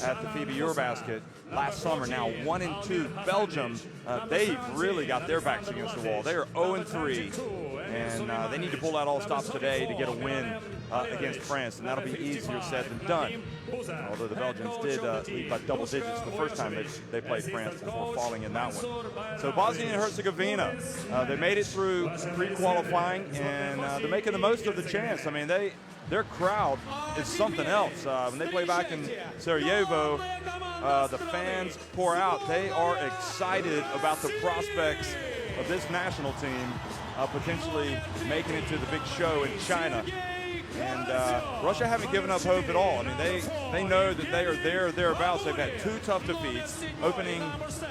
at the FIBA Eurobasket last summer. Now 1-2. Belgium, they've really got their backs against the wall. They are 0-3, and they need to pull out all stops today to get a win against France, and that'll be easier said than done. Although the Belgians did lead by double digits the first time they played France before falling in that one. So Bosnia and Herzegovina, they made it through pre-qualifying, and they're making the most of the chance. I mean, their crowd is something else. When they play back in Sarajevo, the fans pour out. They are excited about the prospects of this national team potentially making it to the big show in China. And Russia haven't given up hope at all. I mean, they know that they are thereabouts. They've had 2 tough defeats, opening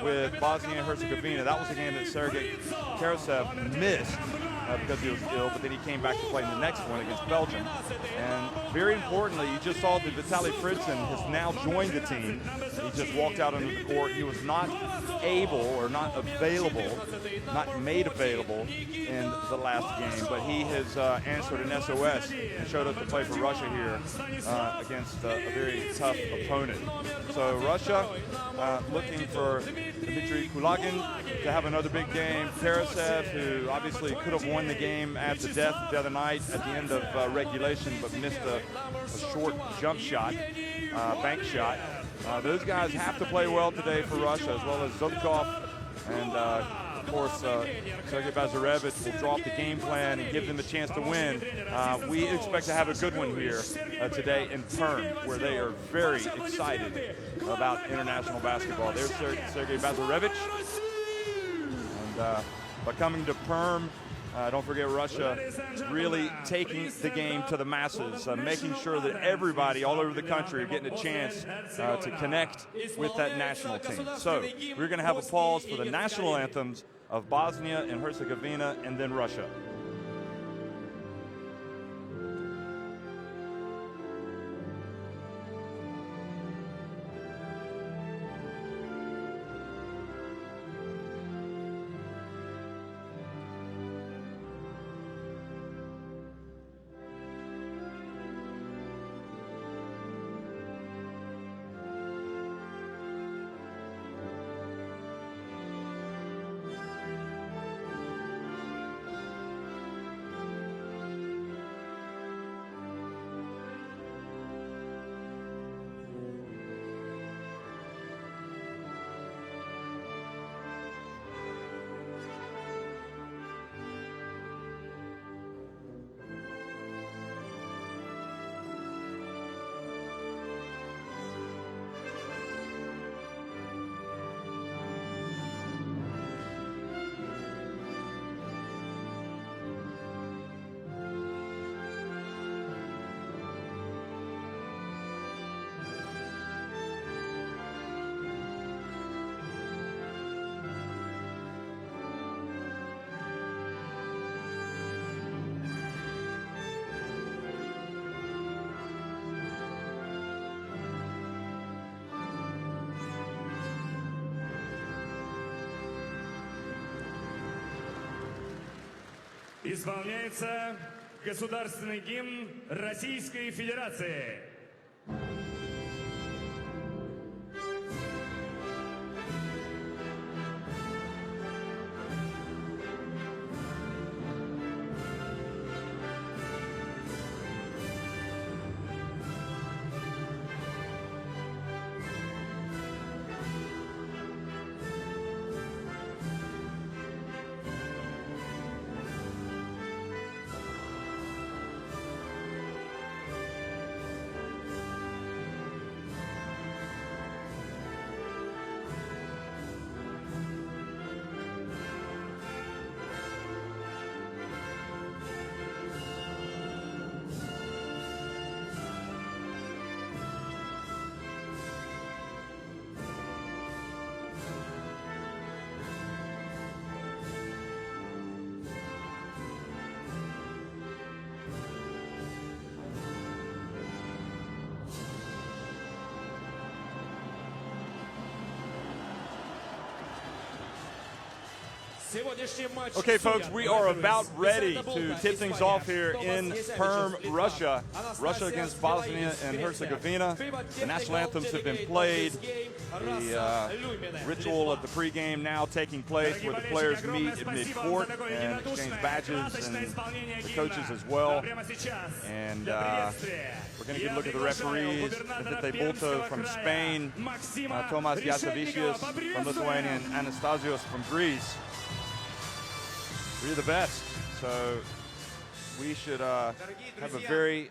with Bosnia and Herzegovina. That was a game that Sergei Karasev missed because he was ill, but then he came back to play in the next one against Belgium. And very importantly, you just saw that Vitaly Fritzen has now joined the team. He just walked out onto the court. He was not able or not available, not made available in the last game, but he has answered an SOS and showed up to play for Russia here against a very tough opponent. So Russia looking for Dmitry Kulagin to have another big game. Karasev, who obviously could have won the game at the death the other night at the end of regulation, but missed a short jump shot, bank shot. Those guys have to play well today for Russia, as well as Zubkov, and of course Sergei Bazarevich will draw up the game plan and give them a chance to win. We expect to have a good one here today in Perm, where they are very excited about international basketball. There's Sergei Bazarevich, and by coming to Perm, don't forget Russia really taking the game to the masses, making sure that everybody all over the country are getting a chance to connect with that national team. So we're going to have a pause for the national anthems of Bosnia and Herzegovina and then Russia. Исполняется государственный гимн Российской Федерации. Okay, folks, we are about ready to tip things off here in Perm, Russia. Russia against Bosnia and Herzegovina. The national anthems have been played. The ritual of the pregame now taking place where the players meet at mid-court and exchange badges, and the coaches as well. And we're going to get a look at the referees. Vite Bulto from Spain, Tomas Jasovicius from Lithuania, and Anastasios from Greece. We're the best, so we should have a very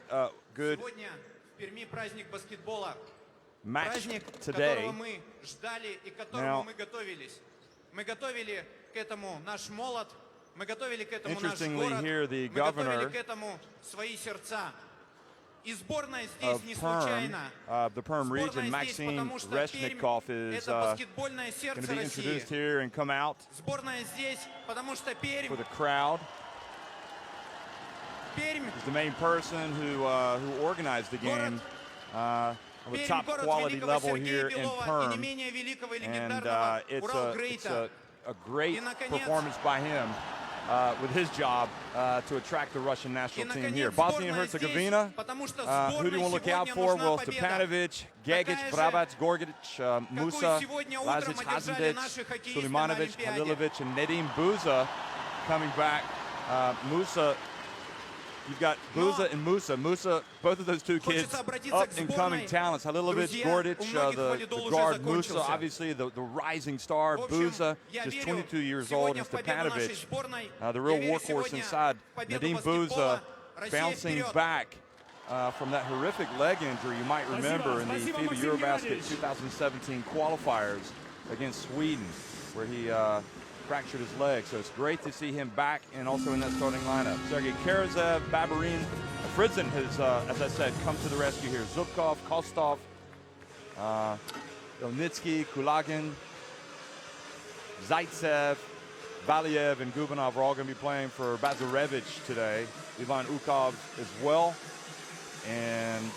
good match today. Now, interestingly here, the governor of the Perm region, Maxim Reshnikov, is going to be introduced here and come out for the crowd. He's the main person who organized the game on the top quality level here in Perm, and it's a great performance by him with his job to attract the Russian national team here. Bosnia and Herzegovina, who do you want to look out for? Well, Stepanovic, Gagic, Vrabac, Gorgic, Musa, Lazic, Hazendic, Sulimanovic, Halilovic, and Nedim Buza coming back. Musa, you've got Buza and Musa. Musa, both of those two kids, up-and-coming talents. Halilovic, Gordic, the guard. Musa, obviously, the rising star. Buza, just 22 years old. And Stepanovic, the real workhorse inside. Nedim Buza bouncing back from that horrific leg injury you might remember in the FIBA Eurobasket 2017 qualifiers against Sweden, where he fractured his leg. So it's great to see him back and also in that starting lineup. Sergei Karazev, Babarin, Fritzen has, as I said, come to the rescue here. Zubkov, Kostov, Ilnitsky, Kulagin, Zaitsev, Valiev, and Gubanov are all going to be playing for Bazarevich today. Ivan Ukov as well. And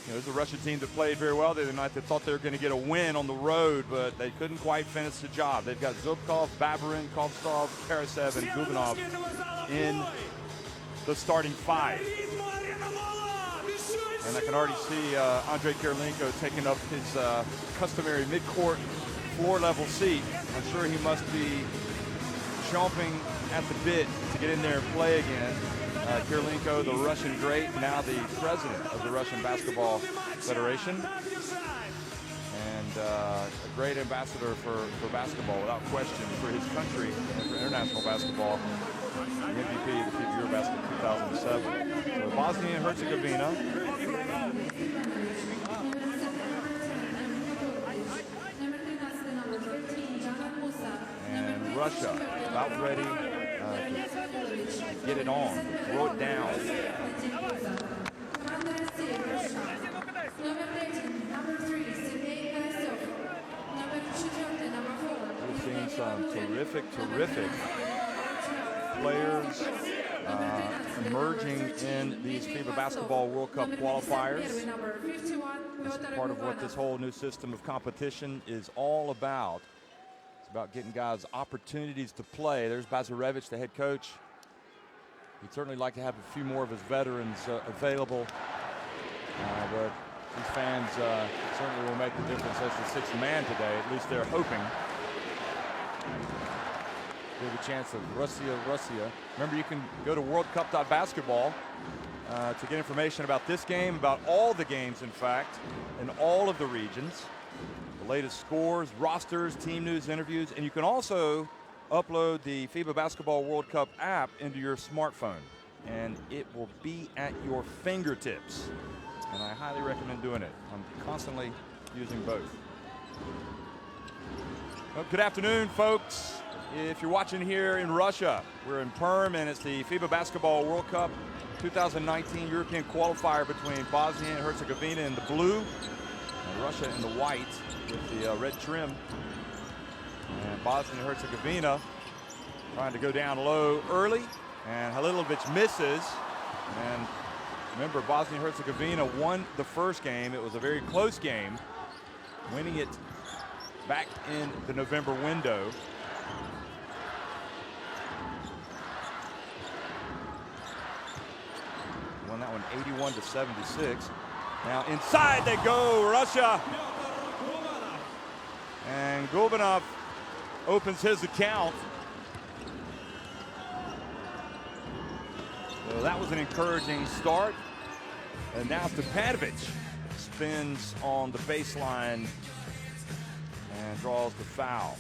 there's a Russian team that played very well the other night. They thought they were going to get a win on the road, but they couldn't quite finish the job. They've got Zubkov, Babarin, Kostov, Karasev, and Gubanov in the starting five. And I can already see Andrei Kirilenko taking up his customary mid-court floor-level seat. I'm sure he must be chomping at the bit to get in there and play again. Kirilenko, the Russian great, now the president of the Russian Basketball Federation, and a great ambassador for basketball, without question, for his country and for international basketball. The MVP of the FIBA Eurobasket 2007. So Bosnia and Herzegovina. And Russia about ready to get it on, throw it down. We've seen some terrific players emerging in these FIBA Basketball World Cup qualifiers. It's part of what this whole new system of competition is all about. It's about getting guys opportunities to play. There's Bazarevich, the head coach. He'd certainly like to have a few more of his veterans available, but these fans certainly will make the difference as the sixth man today. At least they're hoping. Give a chance of Russia. Remember, you can go to worldcup.basketball to get information about this game, about all the games, in fact, in all of the regions. The latest scores, rosters, team news, interviews, and you can also upload the FIBA Basketball World Cup app into your smartphone, and it will be at your fingertips. And I highly recommend doing it. I'm constantly using both. Well, good afternoon, folks. If you're watching here in Russia, we're in Perm, and it's the FIBA Basketball World Cup 2019 European Qualifier between Bosnia and Herzegovina in the blue and Russia in the white with the red trim. And Bosnia and Herzegovina trying to go down low early, and Halilovic misses. And remember, Bosnia and Herzegovina won the first game. It was a very close game, winning it back in the November window. Won that one 81-76. Now inside they go, Russia. And Gulbanov opens his account. So that was an encouraging start. And now Stepanovic spins on the baseline and draws the foul.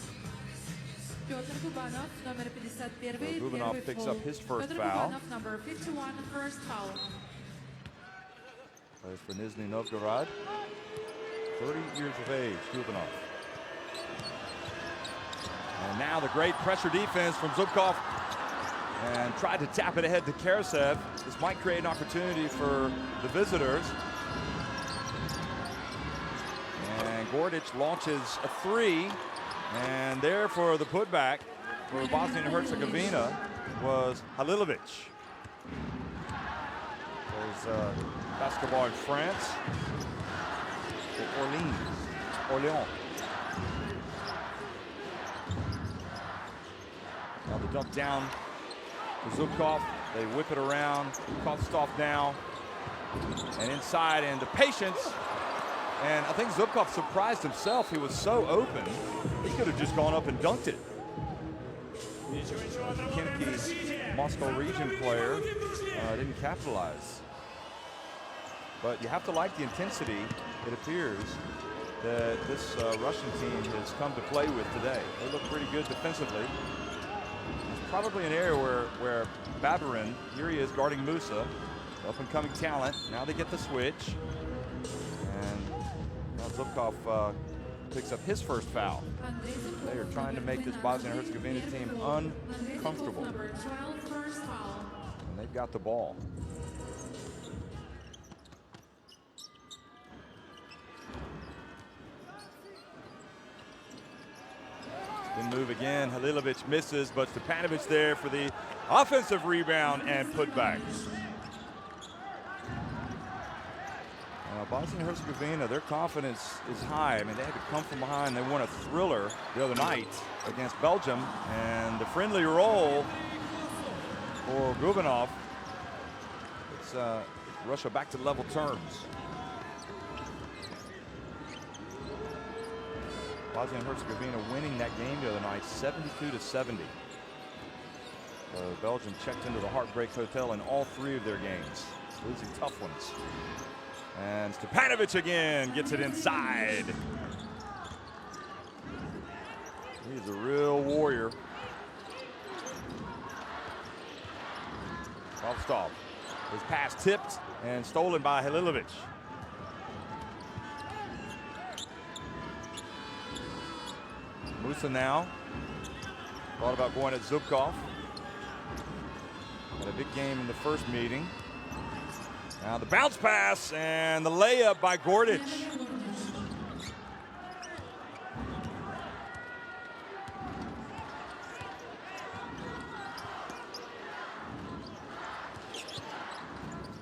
So Gulbanov picks up his first foul. Number 51, first foul. Plays for Nizhny Novgorod. 30 years of age, Gulbanov. And now the great pressure defense from Zubkov. And tried to tap it ahead to Karasev. This might create an opportunity for the visitors. And Gordic launches a three. And there for the putback for Bosnia and Herzegovina was Halilovic. Plays basketball in France for Orléans. Now the dump down to Zubkov. They whip it around. Kostov now. And inside, and the patience. And I think Zubkov surprised himself. He was so open. He could have just gone up and dunked it. Khimki, Moscow region player, didn't capitalize. But you have to like the intensity, it appears, that this Russian team has come to play with today. They look pretty good defensively. It's probably an area where Babarin, here he is guarding Musa, up-and-coming talent. Now they get the switch. And now Zubkov picks up his first foul. They are trying to make this Bosnia and Herzegovina team uncomfortable. And they've got the ball. Then move again. Halilovic misses, but Stepanovic there for the offensive rebound and putback. Bosnia and Herzegovina, their confidence is high. I mean, they had to come from behind. They won a thriller the other night against Belgium, and the friendly roll for Gulbanov. It's Russia back to level terms. Bosnia and Herzegovina winning that game the other night, 72-70. Belgium checked into the Heartbreak Hotel in all three of their games, losing tough ones. And Stepanovic again gets it inside. He's a real warrior. Kostov. His pass tipped and stolen by Halilovic. Musa now. Thought about going at Zubkov. Had a big game in the first meeting. Now the bounce pass and the layup by Gordic.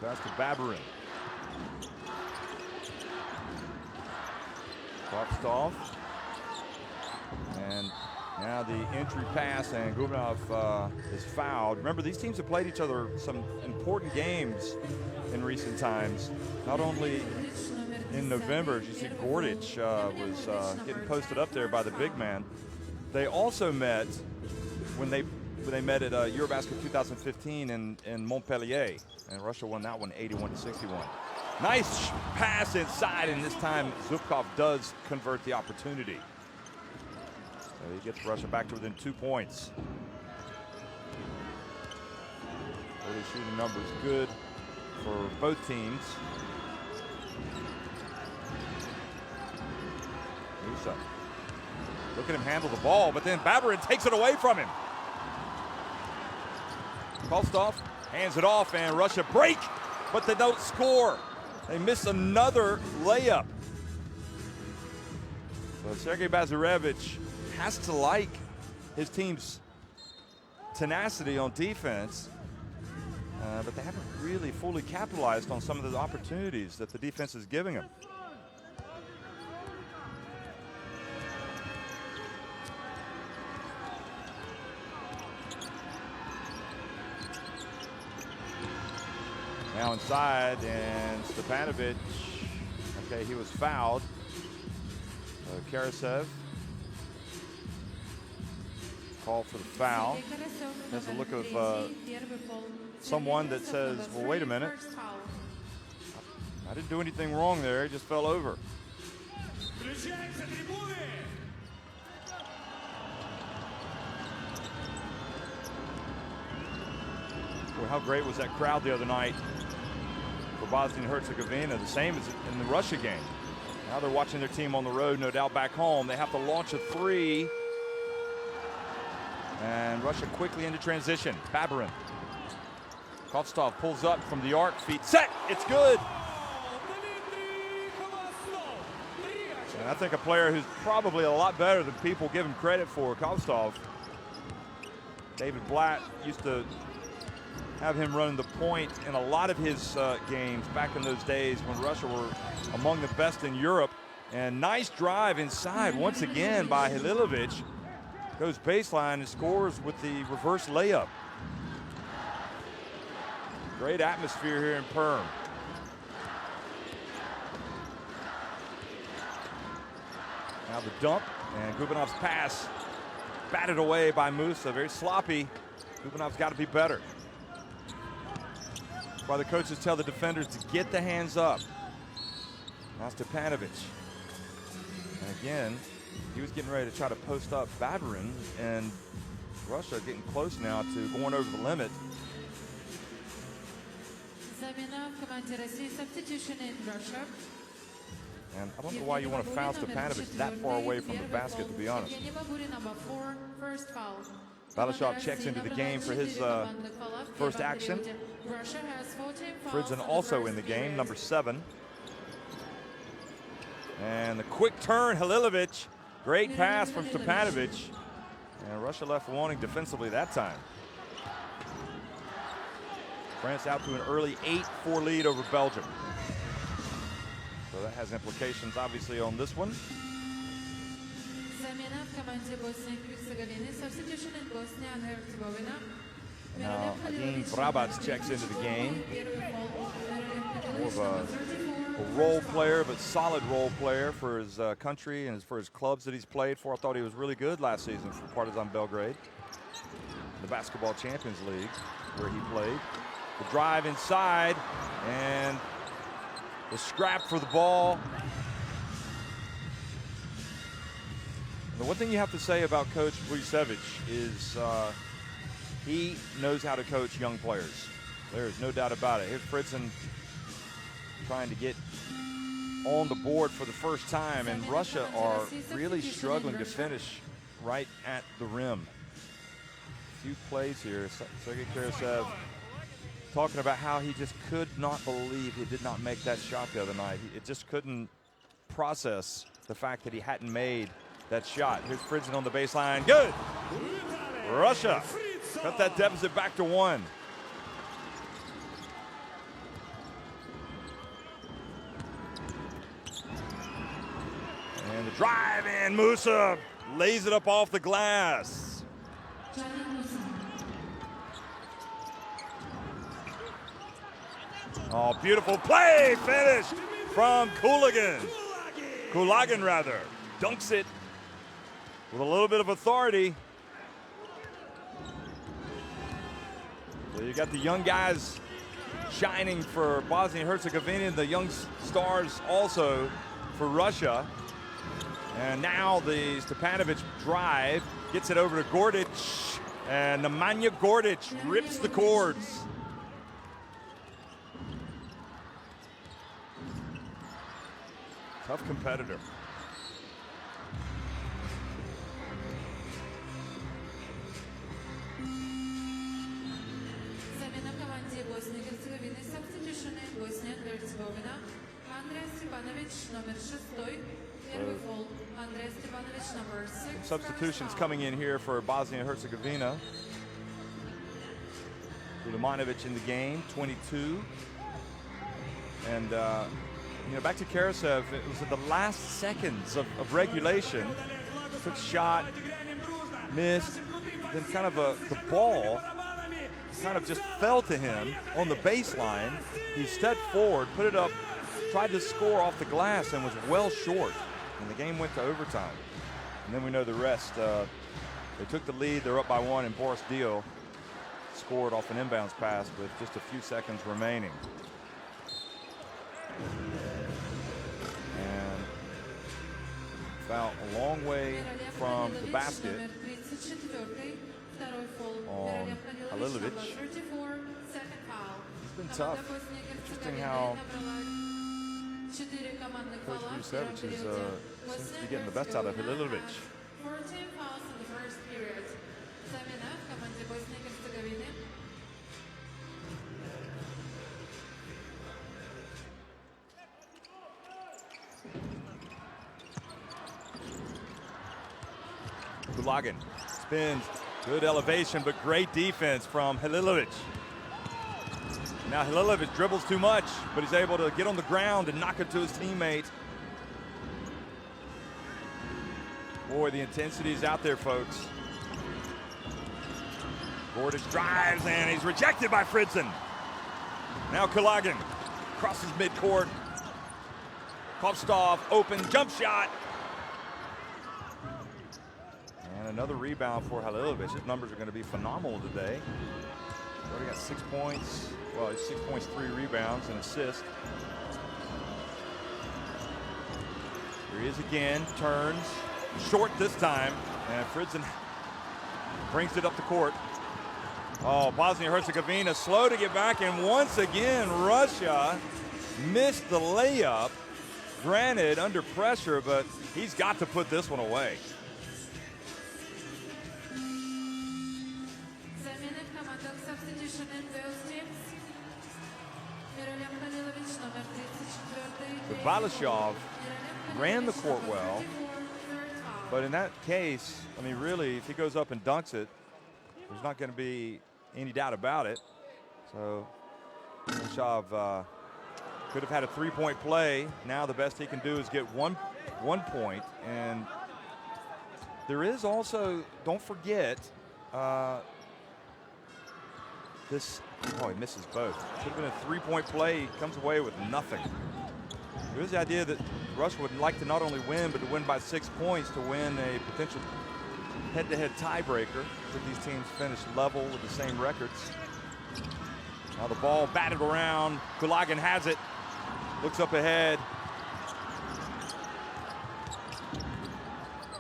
Pass to Babarin. Kostov. And now the entry pass, and Gulbanov is fouled. Remember, these teams have played each other some important games in recent times. Not only in November, as you see, Gordic was getting posted up there by the big man. They also met when they met at Eurobasket 2015 in Montpellier, and Russia won that one 81-61. Nice pass inside, and this time Zubkov does convert the opportunity. So he gets Russia back to within 2 points. Early shooting numbers good for both teams. Musa. Look at him handle the ball, but then Babarin takes it away from him. Kostov hands it off, and Russia break, but they don't score. They miss another layup. So Sergei Bazarevich has to like his team's tenacity on defense, but they haven't really fully capitalized on some of the opportunities that the defense is giving them. Now inside, and Stepanovic, okay, he was fouled. Karasev called for the foul. Has a look of someone that says, well, wait a minute. I didn't do anything wrong there, he just fell over. Well, how great was that crowd the other night for Bosnia and Herzegovina, the same as in the Russia game. Now they're watching their team on the road, no doubt back home. They have to launch a three. And Russia quickly into transition. Babarin. Kovstov pulls up from the arc, feet set, it's good. And I think a player who's probably a lot better than people give him credit for, Kovstov. David Blatt used to have him running the point in a lot of his games back in those days when Russia were among the best in Europe. And nice drive inside once again by Halilovic. Goes baseline and scores with the reverse layup. Great atmosphere here in Perm. Now the dump, and Gubanov's pass batted away by Musa. Very sloppy. Gubanov's got to be better. That's why the coaches tell the defenders to get the hands up. Now Stepanovic. And again, he was getting ready to try to post up Babarin, and Russia getting close now to going over the limit. Substitution in Russia. And I don't know why you want to foul Stepanovic that far away from the basket, to be honest. Balashov checks into the game for his first action. Fridzin also in the game, number 7. And the quick turn, Halilovic. Great pass from Stepanovic. And Russia left wanting defensively that time. France out to an early 8-4 lead over Belgium. So that has implications, obviously, on this one. Now, Adin Vrabac checks into the game. More of a role player, but solid role player for his country and for his clubs that he's played for. I thought he was really good last season for Partizan Belgrade, the Basketball Champions League, where he played. The drive inside, and the scrap for the ball. The one thing you have to say about Coach Vujovic is he knows how to coach young players. There is no doubt about it. Here's Fridzin trying to get on the board for the first time, and Russia are really struggling to finish right at the rim. A few plays here. Sergei Karasev talking about how he just could not believe he did not make that shot the other night. It just couldn't process the fact that he hadn't made that shot. Here's Fridzin on the baseline. Good. Russia cut that deficit back to 1. And the drive in, Musa lays it up off the glass. Oh, beautiful play, finished from Kulagin. Kulagin, rather, dunks it with a little bit of authority. So you got the young guys shining for Bosnia and Herzegovina, the young stars also for Russia. And now the Stepanovic drive gets it over to Gordic, and Nemanja Gordic rips the cords. Tough competitor. Substitutions coming in here for Bosnia and Herzegovina. Udomanovic in the game, 22. And you know, back to Karasev, it was at the last seconds of regulation. Took shot, missed, then kind of the ball kind of just fell to him on the baseline. He stepped forward, put it up, tried to score off the glass, and was well short. And the game went to overtime. And then we know the rest. They took the lead. They're up by 1, and Boris Dio scored off an inbounds pass with just a few seconds remaining. And foul a long way from the basket on Halilovic. It's been tough. Interesting how Coach Vucevic seems to be getting the best out of Halilovic. 14 fouls in the first period. Замена в команде Боснии и Герцеговины. Kulagin spins, good elevation, but great defense from Halilovic. Now Halilovic dribbles too much, but he's able to get on the ground and knock it to his teammate. Boy, the intensity is out there, folks. Gordic drives, and he's rejected by Fritzen. Now Kulagin crosses midcourt. Kovstov, open jump shot. And another rebound for Halilovic. His numbers are going to be phenomenal today. He's already got 6 points. Well, he's 6 points, 3 rebounds, and assist. Here he is again, turns. Short this time, and Fritzen brings it up the court. Oh, Bosnia-Herzegovina slow to get back, and once again, Russia missed the layup. Granted, under pressure, but he's got to put this one away. But Balashov ran the court well. But in that case, I mean, really, if he goes up and dunks it, there's not going to be any doubt about it. So Balashov could have had a 3-point play. Now the best he can do is get one point. And there is also, don't forget, this, oh, he misses both. Should have been a 3-point play. He comes away with nothing. There is the idea that Russia would like to not only win, but to win by 6 points to win a potential head-to-head tiebreaker. If these teams finish level with the same records. Now the ball batted around. Kulagin has it. Looks up ahead.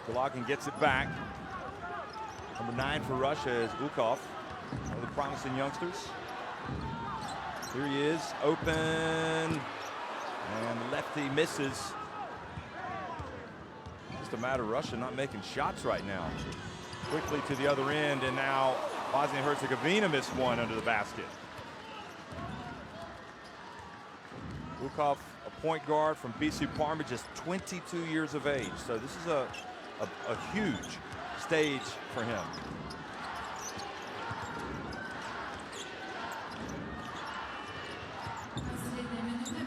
Kulagin gets it back. Number 9 for Russia is Ukov. One of the promising youngsters. Here he is, open. And lefty misses. Just a matter of Russia not making shots right now. Quickly to the other end, and now Bosnia-Herzegovina missed one under the basket. Ukov, a point guard from BC Parma, just 22 years of age. So this is a huge stage for him.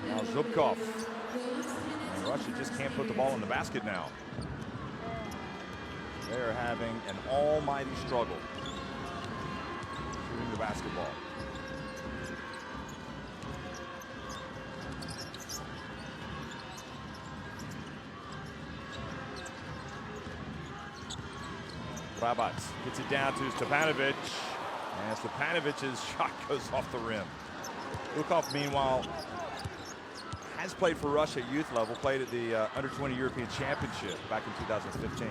Now Zubkov. And Russia just can't put the ball in the basket now. They are having an almighty struggle shooting the basketball. Rabat gets it down to Stepanovic, and Stepanovic's shot goes off the rim. Ukov, meanwhile, has played for Russia at youth level, played at the Under-20 European Championship back in 2015.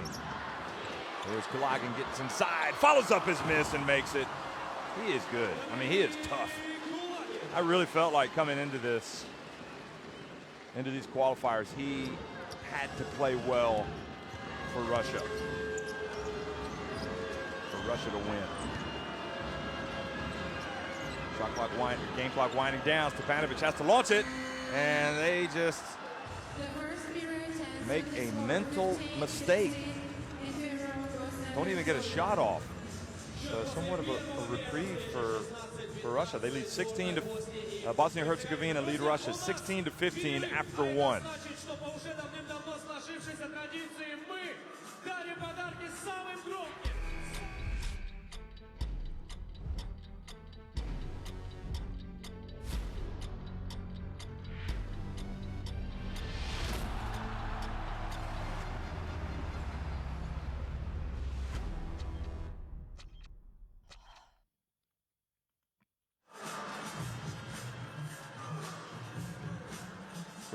There's Kulagin, gets inside, follows up his miss and makes it. He is good. I mean, he is tough. I really felt like coming into these qualifiers, he had to play well for Russia. For Russia to win. Shot clock game clock winding down. Stepanovic has to launch it, and they just make a mental mistake. Don't even get a shot off. So somewhat of a reprieve for Russia. They lead 16 to Bosnia-Herzegovina lead Russia 16-15 after one.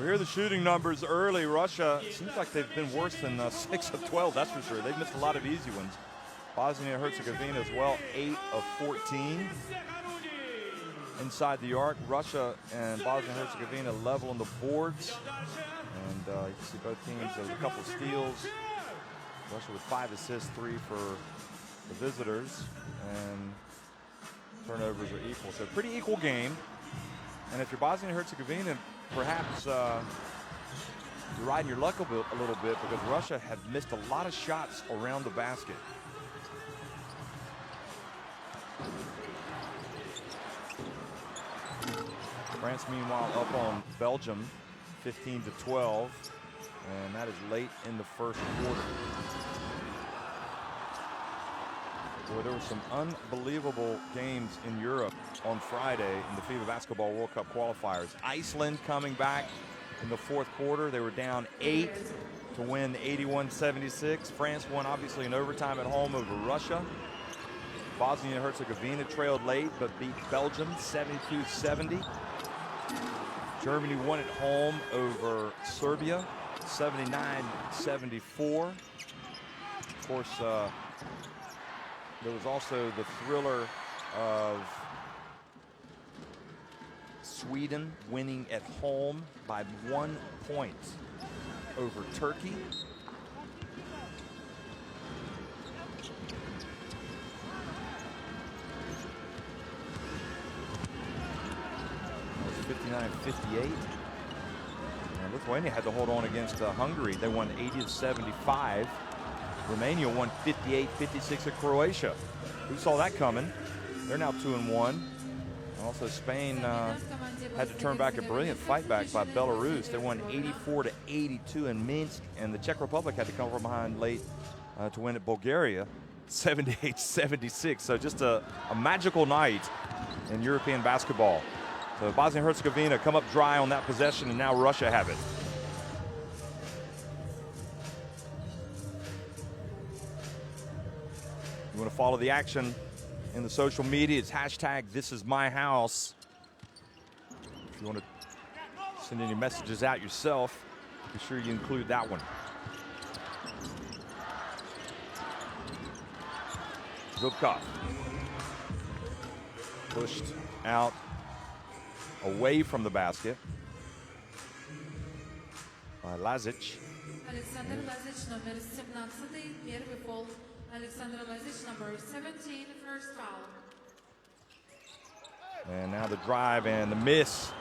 So here are the shooting numbers early. Russia seems like they've been worse than 6 of 12, that's for sure. They've missed a lot of easy ones. Bosnia Herzegovina as well, 8 of 14 inside the arc. Russia and Bosnia Herzegovina level on the boards. And you can see both teams, there's a couple of steals. Russia with 5 assists, 3 for the visitors. And turnovers are equal. So pretty equal game. And if you're Bosnia and Herzegovina, perhaps you're riding your luck a little bit because Russia have missed a lot of shots around the basket. France, meanwhile, up on Belgium, 15-12, and that is late in the first quarter. Boy, there were some unbelievable games in Europe on Friday in the FIBA Basketball World Cup qualifiers. Iceland coming back in the fourth quarter. They were down 8 to win 81-76. France won obviously in overtime at home over Russia. Bosnia and Herzegovina trailed late but beat Belgium 72-70. Germany won at home over Serbia 79-74. Of course, there was also the thriller of Sweden winning at home by 1 point over Turkey. It was 59-58. And Lithuania had to hold on against Hungary. They won 80-75. Romania won 58-56 at Croatia. Who saw that coming? They're now 2-1. And also Spain had to turn back a brilliant fight back by Belarus. They won 84-82 in Minsk, and the Czech Republic had to come from behind late to win at Bulgaria 78-76. So just a magical night in European basketball. So Bosnia and Herzegovina come up dry on that possession, and now Russia have it. You want to follow the action in the social media, it's hashtag #ThisIsMyHouse. If you want to send any messages out yourself, be sure you include that one. Zubkov pushed out away from the basket by Lazic. Alexander Lazic, number 17, первый фол. Alexander Lazic, number 17, first foul. And now the drive and the miss.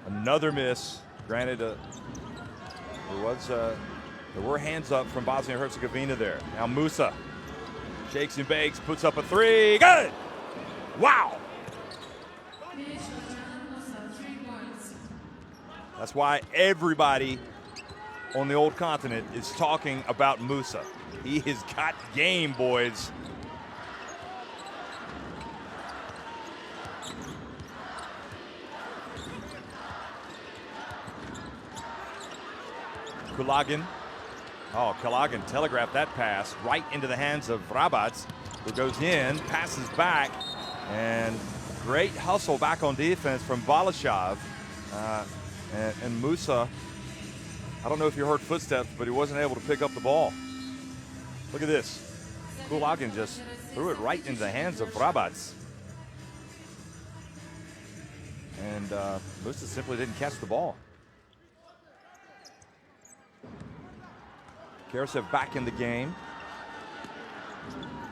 Another miss. Granted, there were hands up from Bosnia and Herzegovina there. Now Musa shakes and bakes, puts up a three. Good! Wow! That's why everybody on the old continent is talking about Musa. He has got game, boys. Kulagin. Oh, Kulagin telegraphed that pass right into the hands of Vrabac, who goes in, passes back, and great hustle back on defense from Balashov. And Musa, I don't know if you heard footsteps, but he wasn't able to pick up the ball. Look at this. Kulagin just threw it right into the hands of Vrabac. And Musa simply didn't catch the ball. Karasev back in the game.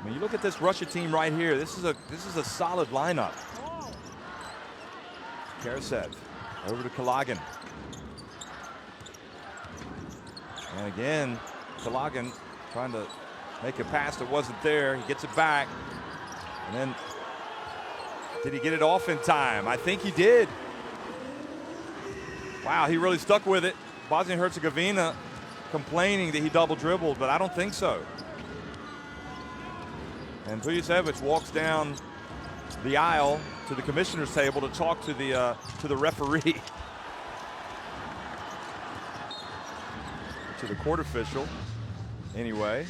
I mean, you look at this Russia team right here. This is a solid lineup. Karasev over to Kulagin. And again, Kulagin trying to make a pass that wasn't there. He gets it back. And then, did he get it off in time? I think he did. Wow, he really stuck with it. Bosnia and Herzegovina complaining that he double dribbled, but I don't think so. And Vujocevic walks down the aisle to the commissioner's table to talk to the referee. To the court official, anyway.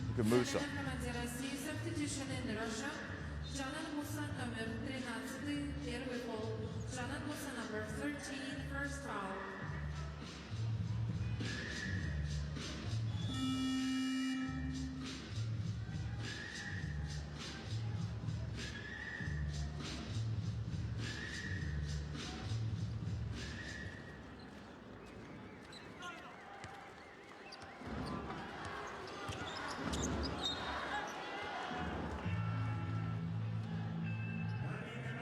Look at Musa. номер 13, первый фол. Russia and Bosnia, number 13, first foul.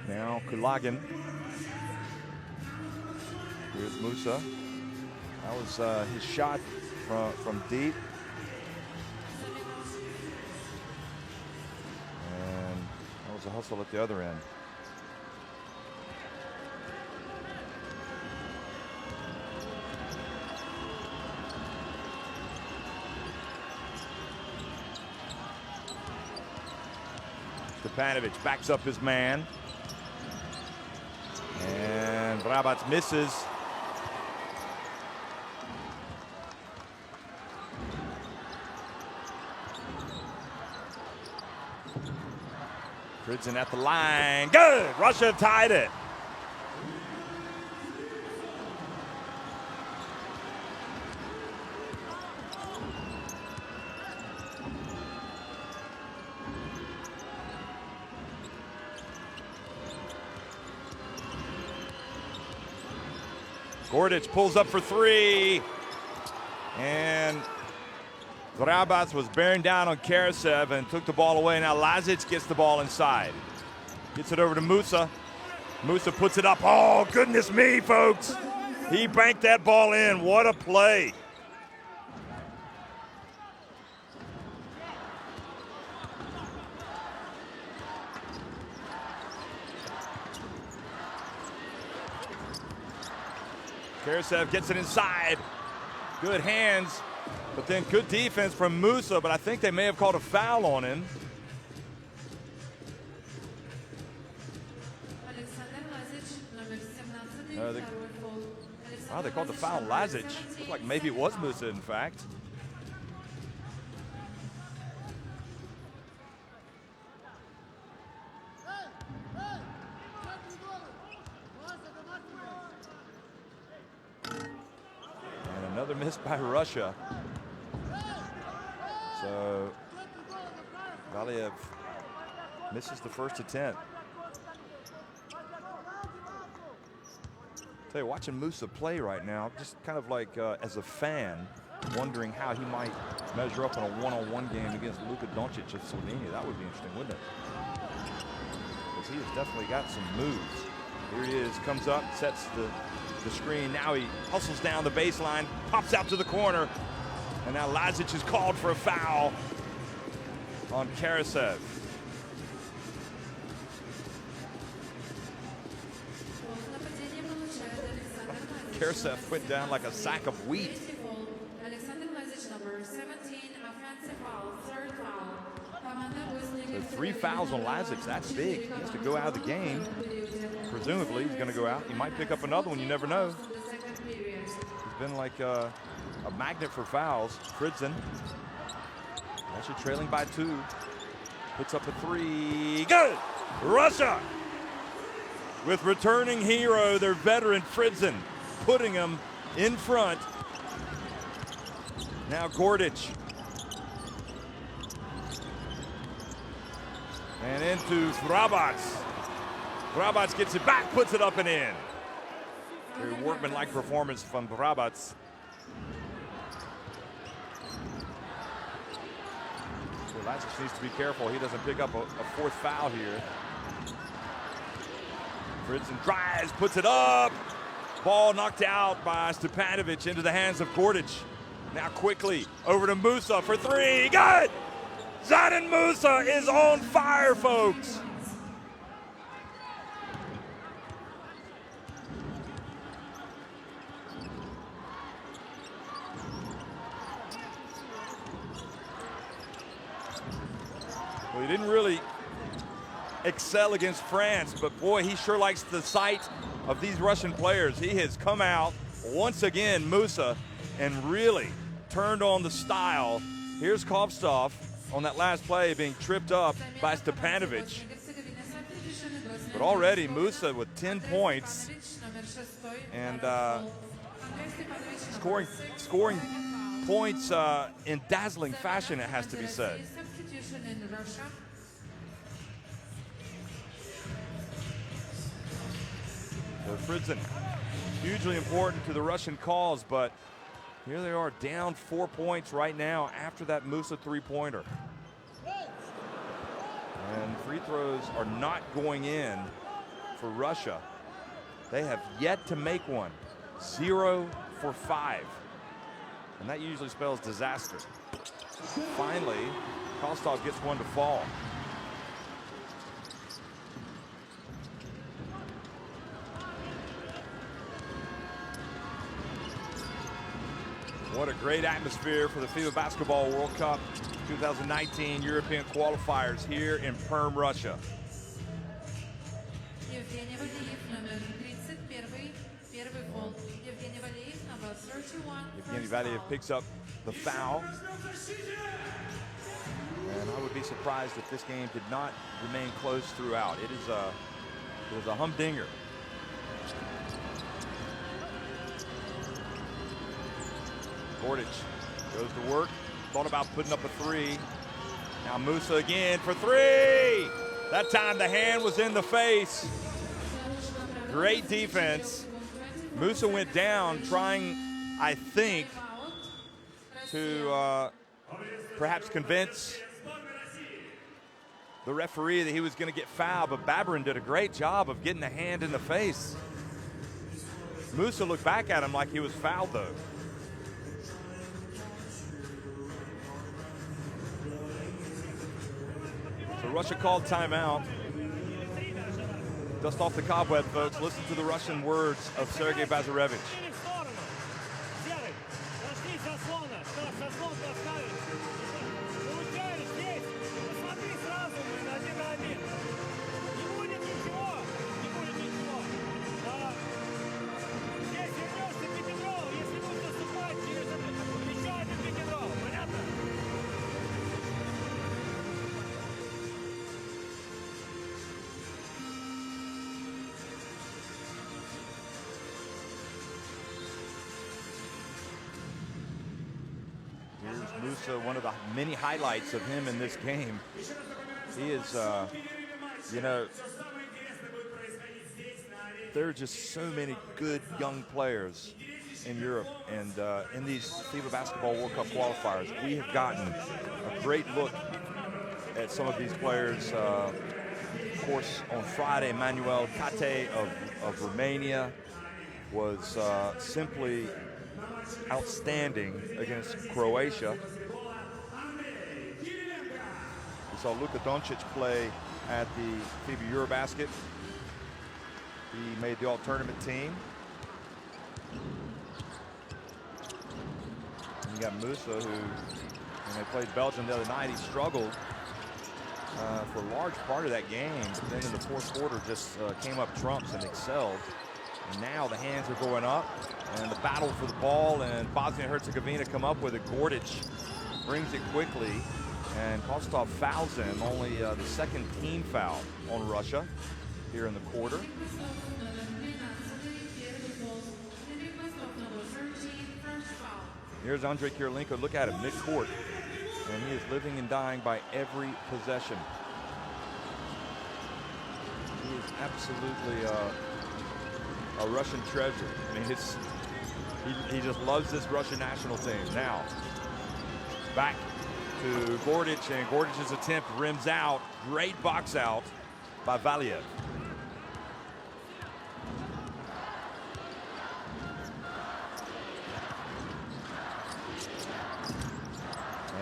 Now Kulagin. Here's Musa. That was his shot from deep. And that was a hustle at the other end. Stepanovic backs up his man. And Vrabac misses. Fritzen at the line. Good! Russia tied it. Gordic pulls up for three. And Vrabac was bearing down on Karasev and took the ball away. Now Lazic gets the ball inside. Gets it over to Musa. Musa puts it up. Oh, goodness me, folks. He banked that ball in. What a play. Karasev gets it inside. Good hands, but then good defense from Musa, but I think they may have called a foul on him. Wow, they called the foul on Lazic. Looked like maybe it was Musa, in fact. Another miss by Russia. So Valiev misses the first attempt. Tell you, watching Musa play right now, just kind of like as a fan, wondering how he might measure up in a one-on-one game against Luka Doncic of Slovenia. That would be interesting, wouldn't it? Because he has definitely got some moves. Here he is, comes up, sets the screen. Now he hustles down the baseline, pops out to the corner, and now Lazic is called for a foul on Karasev. Karasev went down like a sack of wheat. So 3 fouls on Lazic, that's big. He has to go out of the game. Presumably he's going to go out. He might pick up another one, you never know. He's been like a magnet for fouls. Fritzen, actually trailing by 2. Puts up a 3. Good! Russia! With returning hero, their veteran Fritzen, putting him in front. Now Gordic. And into Vrabac. Vrabac gets it back, puts it up and in. Very workmanlike performance from Vrabac. So Lazic needs to be careful he doesn't pick up a 4th foul here. Fritzen drives, puts it up. Ball knocked out by Stepanovic into the hands of Gordic. Now quickly over to Musa for 3. Good! Zaden Musa is on fire, folks. Well, he didn't really excel against France, but boy, he sure likes the sight of these Russian players. He has come out once again, Musa, and really turned on the style. Here's Kovtsov on that last play being tripped up by Stepanovic. But already Musa with 10 points and scoring points in dazzling fashion, it has to be said. So Fritzen, hugely important to the Russian cause, but here they are down 4 points right now after that Musa three-pointer. And free throws are not going in for Russia. They have yet to make one. 0 for 5. And that usually spells disaster. Finally, Kostov gets one to fall. What a great atmosphere for the FIBA Basketball World Cup 2019 European Qualifiers here in Perm, Russia. Evgeny Valiev picks up the foul. And I would be surprised if this game did not remain close throughout. It was a humdinger. Gordic goes to work, thought about putting up a three. Now Musa again for three. That time the hand was in the face. Great defense. Musa went down trying, I think, to perhaps convince the referee that he was going to get fouled, but Babarin did a great job of getting the hand in the face. Musa looked back at him like he was fouled, though. So Russia called timeout. Dust off the cobweb, folks. Listen to the Russian words of Sergei Bazarevich. Musa, one of the many highlights of him in this game. He is, you know, there are just so many good young players in Europe, and in these FIBA Basketball World Cup qualifiers, we have gotten a great look at some of these players. Of course, on Friday, Manuel Kate of Romania was simply outstanding against Croatia. We saw Luka Doncic play at the FIBA Eurobasket. He made the all-tournament team. And you got Musa, who, when they played Belgium the other night, he struggled for a large part of that game, but then in the fourth quarter just came up trumps and excelled. And now the hands are going up, and the battle for the ball, and Bosnia and Herzegovina come up with it. Gordic brings it quickly, and Kostov fouls him. Only the second team foul on Russia here in the quarter. Here's Andrei Kirilenko. Look at him, mid-court, and he is living and dying by every possession. He is absolutely a Russian treasure. I mean, he just loves this Russian national team. Now, back to Gordic, and Gordic's attempt rims out. Great box out by Valiev.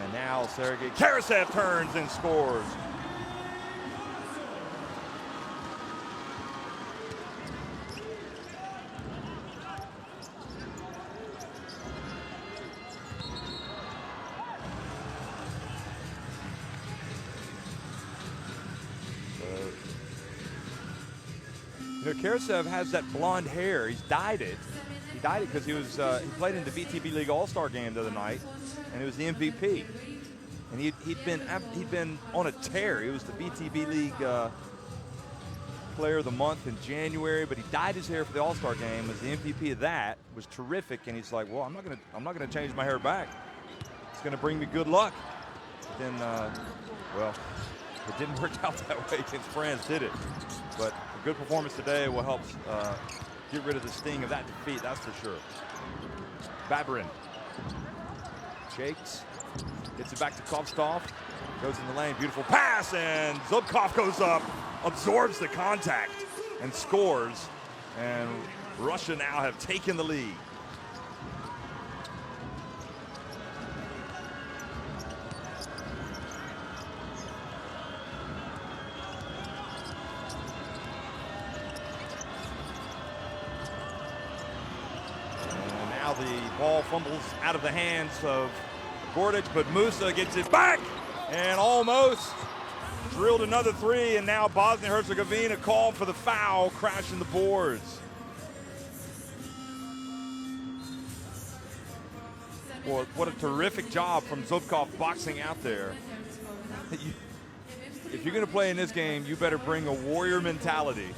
And now Sergei Karasev turns and scores. You know, Karasev has that blonde hair. He's dyed it. He dyed it because he played in the VTB League All-Star game the other night, and he was the MVP. And he'd been on a tear. He was the VTB League Player of the Month in January, but he dyed his hair for the All-Star game, was the MVP of that, was terrific, and he's like, well, I'm not gonna change my hair back. It's gonna bring me good luck. But then, well, it didn't work out that way against France, did it? But a good performance today will help get rid of the sting of that defeat, that's for sure. Babrin shakes, gets it back to Kovstov, goes in the lane, beautiful pass, and Zubkov goes up, absorbs the contact, and scores. And Russia now have taken the lead. And now the ball fumbles out of the hands of Gordic, but Musa gets it back and almost drilled another three, and now Bosnia-Herzegovina called for the foul, crashing the boards. Well, what a terrific job from Zubkov boxing out there. If you're going to play in this game, you better bring a warrior mentality.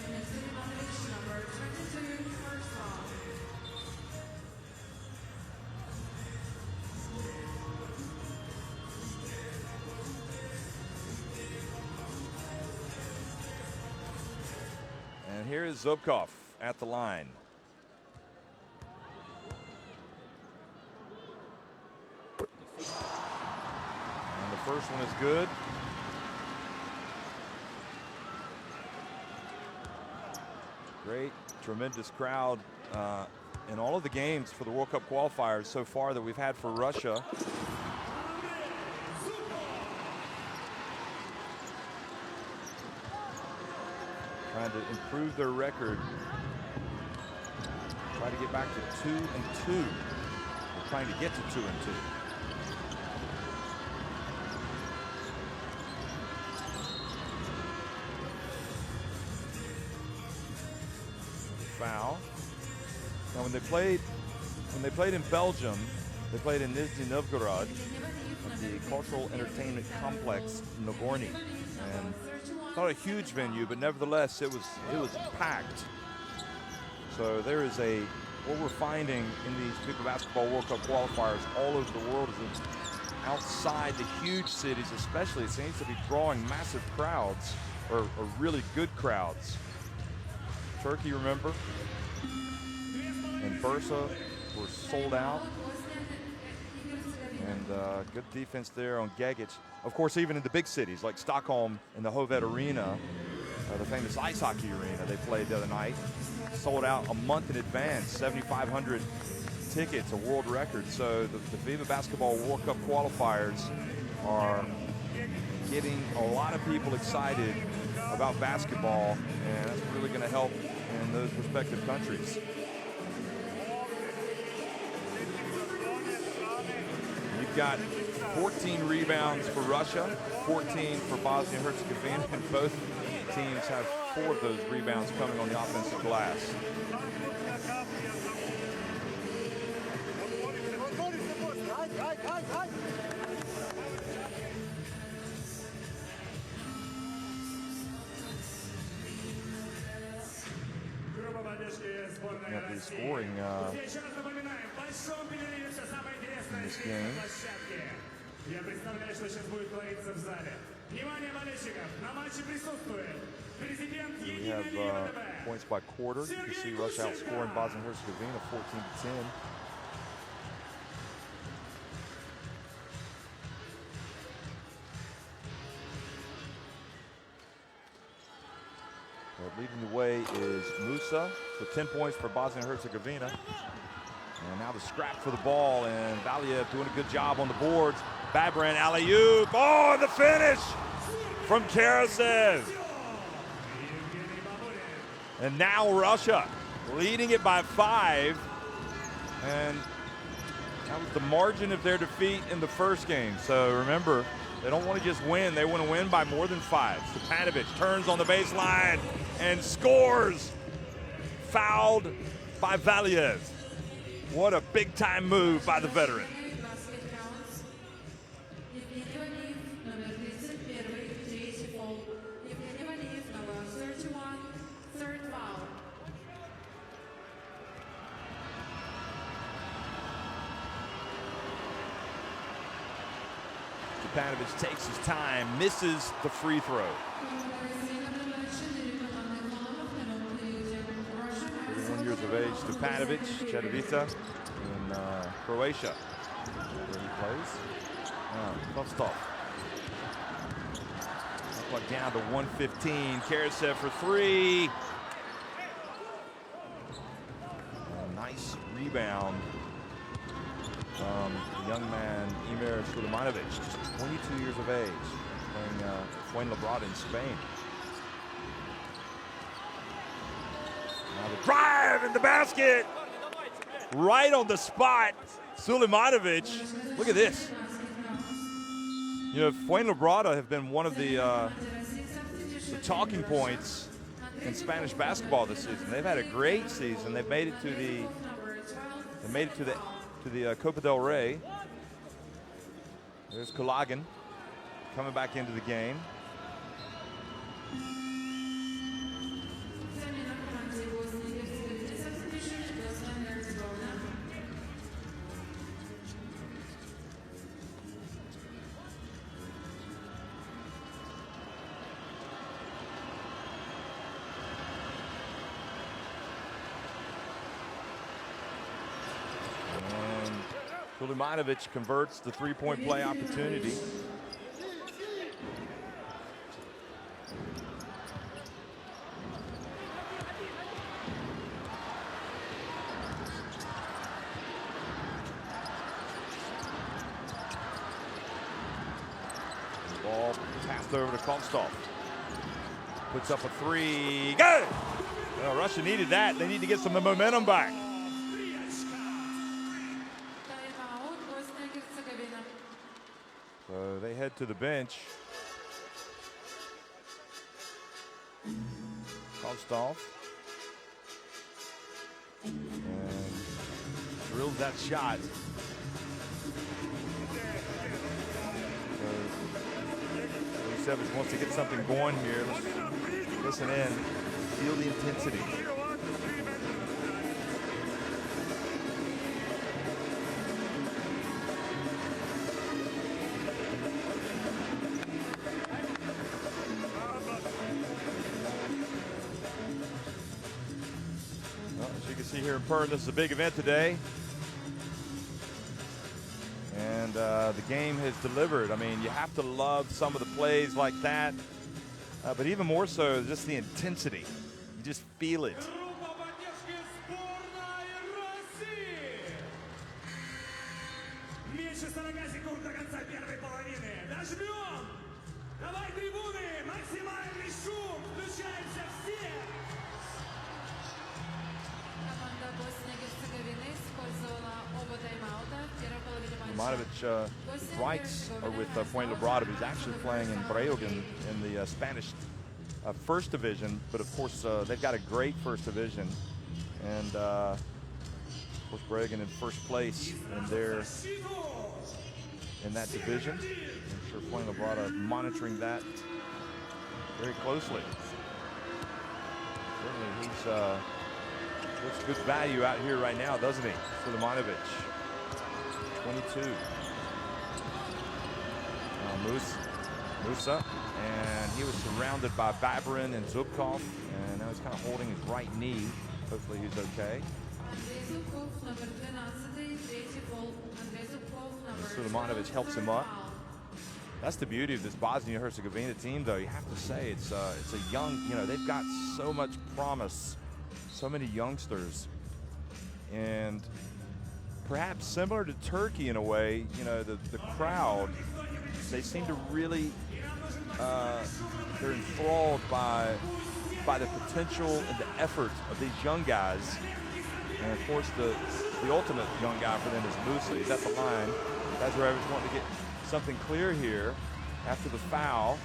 And here is Zubkov at the line. And the first one is good. Great, tremendous crowd in all of the games for the World Cup qualifiers so far that we've had for Russia. Trying to improve their record. Try to get back to 2-2. They're trying to get to 2-2. Foul. Now when they played in Belgium, they played in Nizhny Novgorod, the Cultural Entertainment Complex in Nagorny. And not a huge venue, but nevertheless it was packed. So there is what we're finding in these FIBA Basketball World Cup qualifiers all over the world is that outside the huge cities especially, it seems to be drawing massive crowds, or really good crowds. Turkey, remember, and Bursa were sold out. And good defense there on Gagic. Of course, even in the big cities like Stockholm and the Hovet Arena, the famous ice hockey arena they played the other night, sold out a month in advance, 7,500 tickets, a world record. So the FIBA Basketball World Cup qualifiers are getting a lot of people excited about basketball, and that's really going to help in those respective countries. You've got 14 rebounds for Russia, 14 for Bosnia-Herzegovina, and both teams have 4 of those rebounds coming on the offensive glass. Got the scoring in this game. Я представляю, что сейчас будет твориться в зале. Внимание болельщиков, на матче присутствует президент We have points by quarter. You can see Russia outscoring Bosnia-Herzegovina 14-10. Leading the way is Musa with 10 points for Bosnia-Herzegovina. And now the scrap for the ball, and Valiev doing a good job on the boards. Babrin, alley-oop. Oh, and the finish from Karasev. And now Russia leading it by 5. And that was the margin of their defeat in the first game. So remember, they don't want to just win. They want to win by more than 5. Stepanovic turns on the baseline and scores. Fouled by Valiev. What a big-time move by the veteran. Stepanovic takes his time, misses the free throw. 31 years of age, Stepanovic, Čedovica in Croatia, where he plays. Kostov. Clock down to 1:15. Karasev for three. A nice rebound. The young man, Emir Sulemanovic, just 22 years of age, playing Fuenlabrada in Spain. Now the drive in the basket. Right on the spot. Sulemanovic. Look at this. You know, Fuenlabrada have been one of the talking points in Spanish basketball this season. They've had a great season. They've made it to the Copa del Rey. There's Kolagan coming back into the game. Sulemanovic converts the three-point play opportunity. The ball passed over to Kostov. Puts up a three. Good! Well, Russia needed that. They need to get some momentum back. So they head to the bench. Kostov. And drills that shot. So Sevich wants to get something going here. Listen in. Feel the intensity. Here in Perth, this is a big event today, and the game has delivered. I mean, you have to love some of the plays like that, but even more so, just the intensity. You just feel it. Sulemanovic, his rights are with Fuenlabrada. He's actually playing in Breogin in the Spanish First Division, but of course they've got a great First Division, and of course Breogin in first place in that division. I'm sure Fuenlabrada monitoring that very closely. Certainly he's looks good value out here right now, doesn't he? Sulemanovic. 22. Musa, and he was surrounded by Babrin and Zubkov, and now he's kind of holding his right knee. Hopefully he's okay. Sulemanovic helps him up. That's the beauty of this Bosnia Herzegovina team, though. You have to say it's a young, you know, they've got so much promise, so many youngsters, and perhaps similar to Turkey in a way, you know, the crowd, they seem to really, they're enthralled by the potential and the effort of these young guys. And of course, the ultimate young guy for them is Musa. He's at the line. Guys are always wanting to get something clear here after the foul.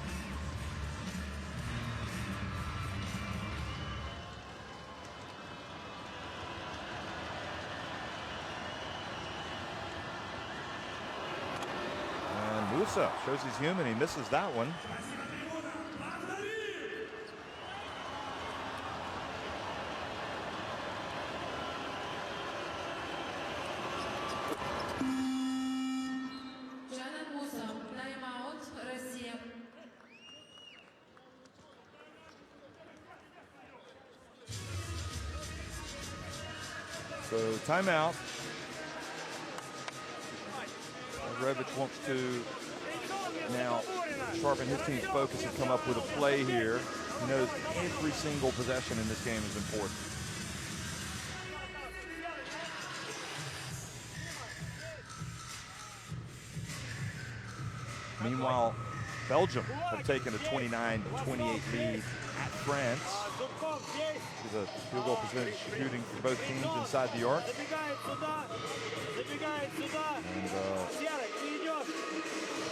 Musa shows he's human. He misses that one. So timeout. Bazarevic wants to now sharpen his team's focus and come up with a play here. He knows every single possession in this game is important. Meanwhile, Belgium have taken a 29-28 lead at France. With a field goal percentage shooting for both teams inside the arc. And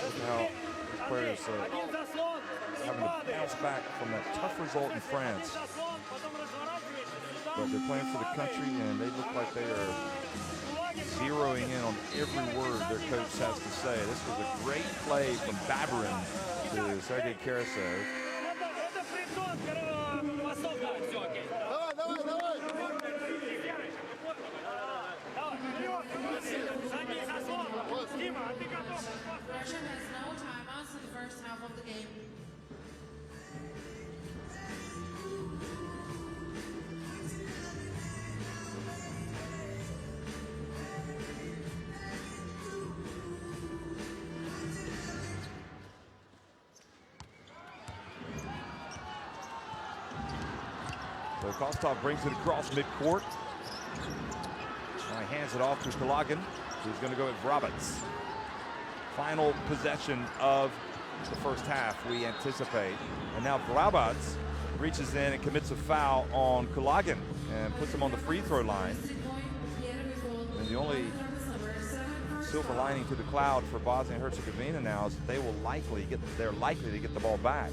look how these players having to bounce back from that tough result in France. But they're playing for the country, and they look like they are zeroing in on every word their coach has to say. This was a great play from Babarin to Sergei Karasov. Russia has no timeouts in the first half of the game. So Kostov brings it across midcourt. Now he hands it off to Kulagin, who's going to go at Vrabats. Final possession of the first half, we anticipate. And now Vrabats reaches in and commits a foul on Kulagin and puts him on the free throw line. And the only silver lining to the cloud for Bosnia and Herzegovina now is that they're likely to get the ball back.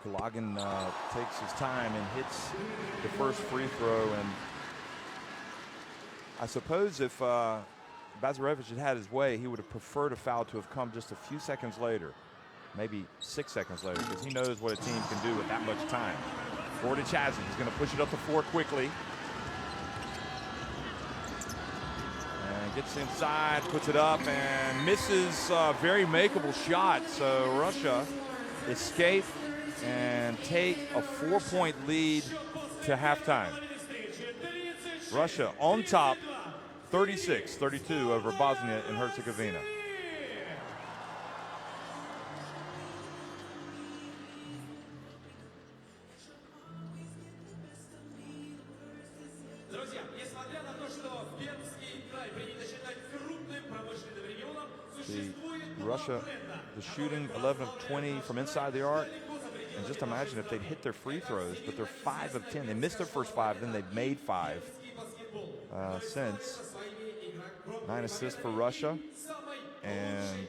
Kulagin takes his time and hits the first free throw. And I suppose if Bazarevic had had his way, he would have preferred a foul to have come just a few seconds later, maybe 6 seconds later, because he knows what a team can do with that much time. Gordon Chazin is going to push it up the floor quickly. And gets inside, puts it up, and misses a very makeable shot. So Russia escape and take a 4-point lead to halftime. Russia on top, 36-32 over Bosnia and Herzegovina. Russia, the shooting 11 of 20 from inside the arc. And just imagine if they'd hit their free throws, but they're 5 of 10. They missed their first 5, then they've made 5 since. 9 assists for Russia. And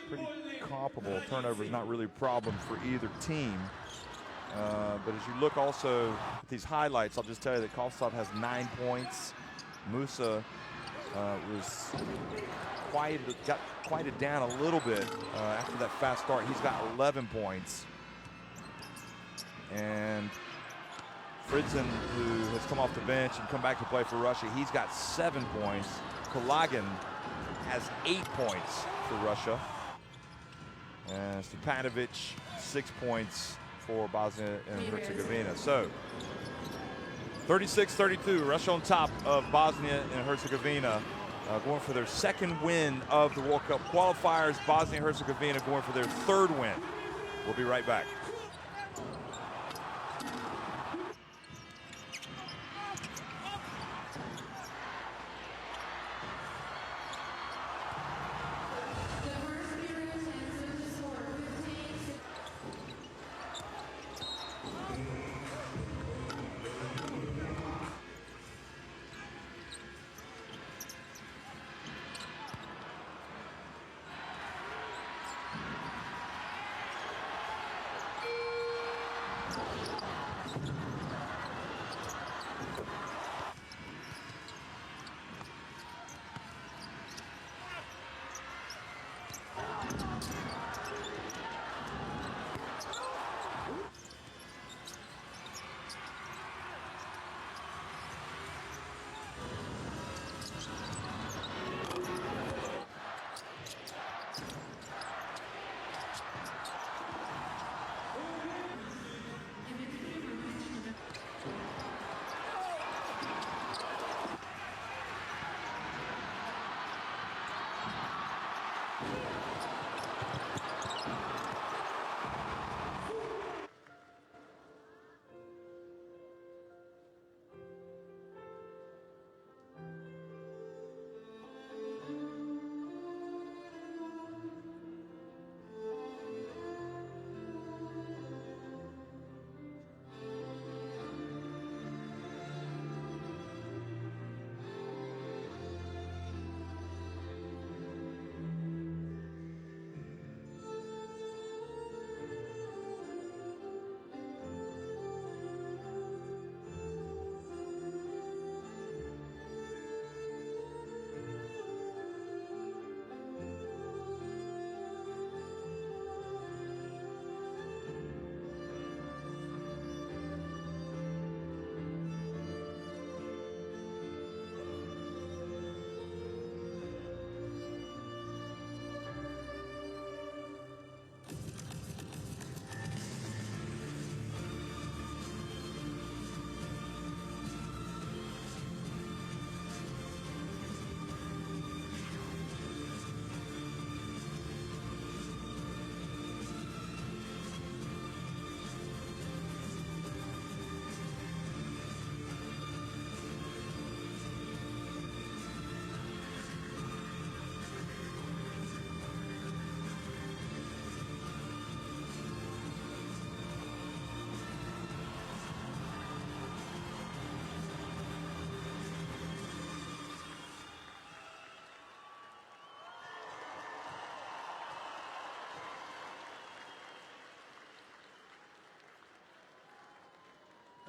pretty comparable. Turnovers not really a problem for either team. But as you look also at these highlights, I'll just tell you that Kostov has 9 points. Musa was got quieted down a little bit after that fast start. He's got 11 points. And Fritzen, who has come off the bench and come back to play for Russia, he's got 7 points. Kulagin has 8 points for Russia. And Stepanovic, 6 points for Bosnia and Herzegovina. So 36-32, Russia on top of Bosnia and Herzegovina, going for their second win of the World Cup qualifiers. Bosnia and Herzegovina going for their third win. We'll be right back.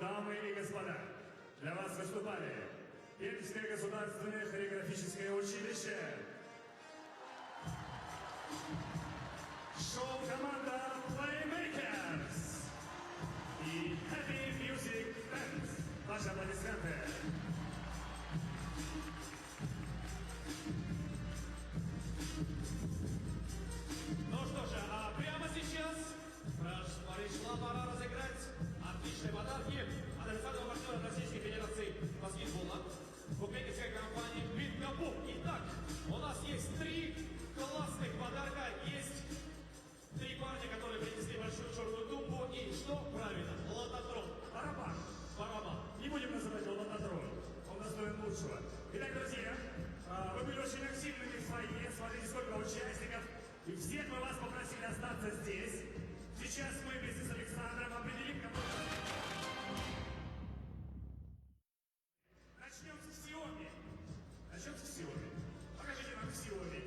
Дамы и господа, для вас выступали Пермское государственное хореографическое училище, шоу-команда Playmakers и Happy Music Band. Ваши аплодисменты. Ну что же, а прямо сейчас пришла пора разыграть отличные подарки от официального партнера Российской Федерации баскетбола, букмекерской компании FIBA. Итак, у нас есть 3 классных подарка. Есть 3 парня, которые принесли большую черную тумбу. И что правильно? Лототрон. Барабан. Барабан. Не будем называть его лототрон. Он достоин лучшего. Итак, друзья, вы были очень активными в фойе. Смотрите, сколько участников. И всех мы вас попросили остаться здесь. Сейчас мы вместе с Александром определим, кого... Начнем с Ксиоми. Начнем с Ксиоми. Покажите нам Ксиоми.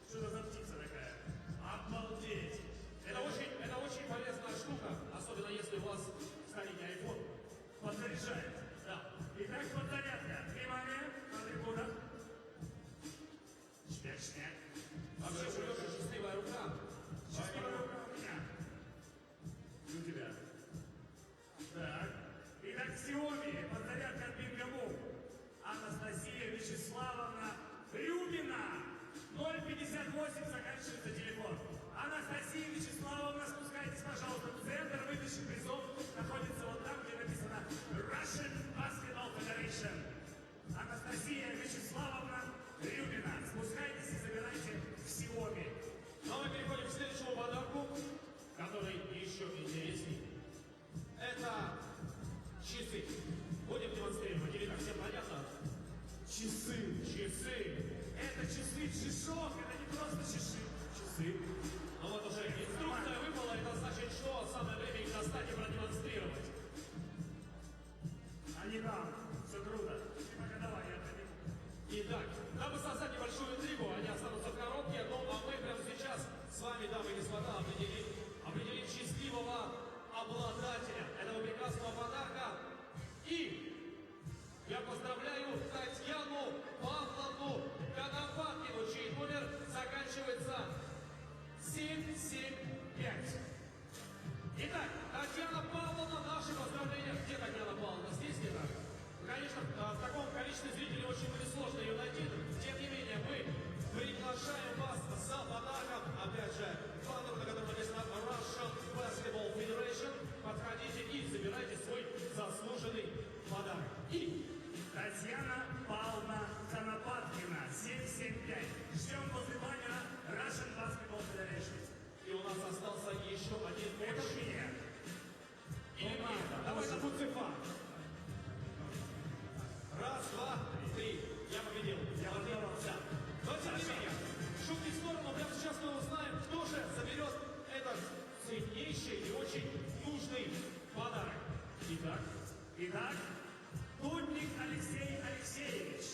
Что это за птица такая? Обалдеть! Это очень полезная штука, особенно если у вас старенький iPhone. Подзаряжает. Да. Итак, подзарядка. Внимание, на трибунах. Шняк-шняк. Вообще, у Лёши счастливая рука. Счастливая рука у меня. И у тебя. Так. Итак, Xiaomi, подзарядка от Бинго. Анастасия Вячеславовна Рюбина. 058 заканчивается телефон. Анастасия Вячеславовна, спускайтесь, пожалуйста, в центр. Выдача призов находится вот там, где написано Russia and Bosnia Herzegovina. Анастасия Вячеславовна Рюбина. Спускайтесь и забирайте Xiaomi. Ну а мы переходим к следующему подарку, который еще интереснее. Это часы. Будем демонстрировать, или как всем понятно? Часы. Часы. Это часы часов, это не просто часы. Часы. Ну вот уже инструкция выпала, это значит, что самое время их достать и продемонстрировать. Они там. Все круто. Ты пока давай, я подниму. Итак, дабы создать небольшую интригу, они останутся в коробке, ну а мы прямо сейчас с вами, дамы и господа, определим счастливого обладателя этого прекрасного подарка. И я поздравляю Татьяну Павловну Конопаткину, чей номер заканчивается 775. Итак, Татьяна Павловна, наши поздравления. Где Татьяна Павловна? Здесь где-то? Конечно, в таком количестве зрителей очень будет сложно ее найти. Тем не менее, мы приглашаем вас за подарком. Опять же, баннер, на котором написано Russia and Bosnia Herzegovina. Подходите и забирайте свой заслуженный подарок. И Татьяна Павловна Конопаткина, 775. Ждем возле баннера Russia and Bosnia Herzegovina. И у нас остался еще один Это очень. мне. Или мне. Давай на цифа. Раз, два, три. Я победил. Я победился. Но тем не менее, шутки в сторону, прямо сейчас мы узнаем, кто же заберет этот ценнейший и очень нужный подарок. Итак, Дудник Алексей Алексеевич.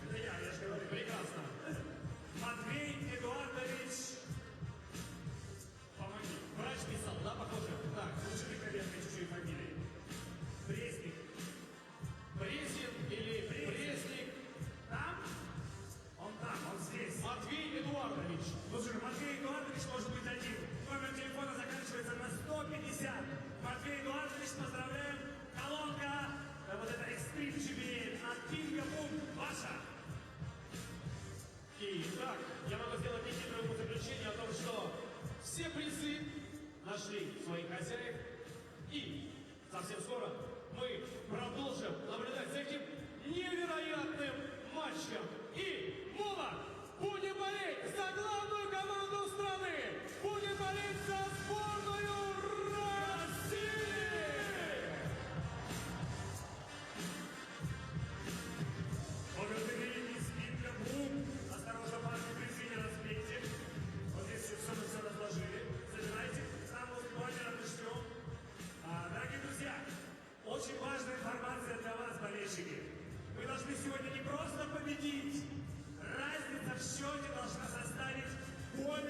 Это я же говорю. Прекрасно. Матвей Эдуардович. Помоги. Врач писал, да, похоже? Так. Лучше не проверка чужие фамилии. Брезник. Брезин или Брезник. Там? Он там, он здесь. Матвей Эдуардович. Слушай, Матвей Эдуардович может быть один. Номер телефона заканчивается на 150. Матвей Эдуардович, поздравляем. Колонка, вот это Extreme JBL от Бинго ваша. И так, я могу сделать нехитрое заключение о том, что все призы нашли своих хозяев. И совсем скоро мы продолжим наблюдать за этим невероятным матчем. И, Мула, будем болеть за главную команду страны! Будем болеть за сборную России! Благодарение из Бинго. Осторожно, парни, призы не разбейте. Вот здесь все разложили. Забирайте. Там возле баннера начнем. Дорогие друзья, очень важная информация для вас, болельщики. Вы должны сегодня не просто победить. Разница в счете должна составить больше.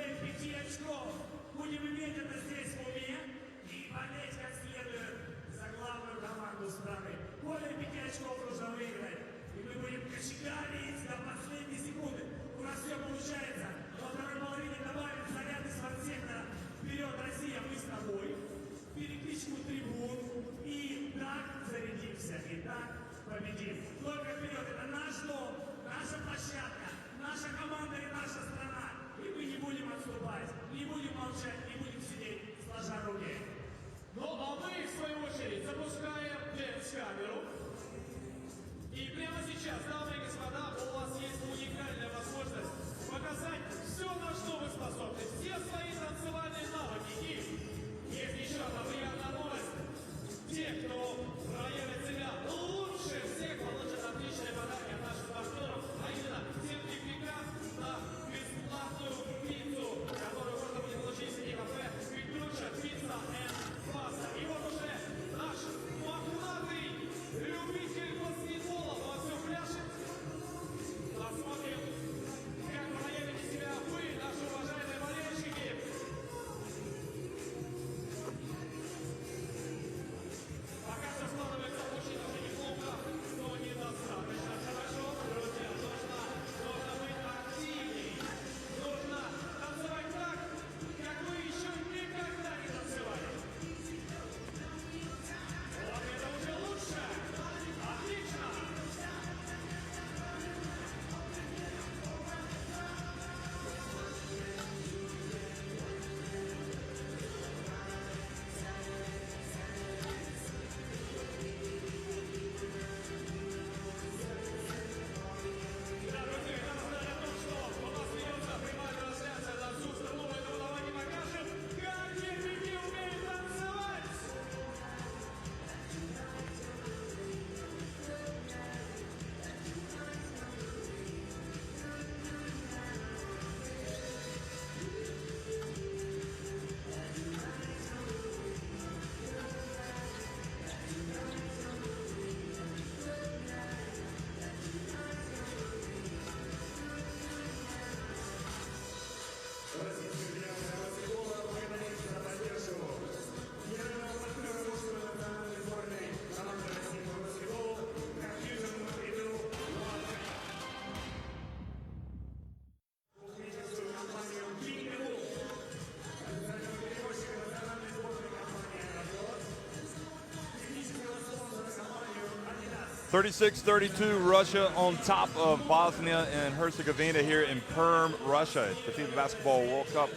36-32, Russia on top of Bosnia and Herzegovina here in Perm, Russia. It's the FIBA Basketball World Cup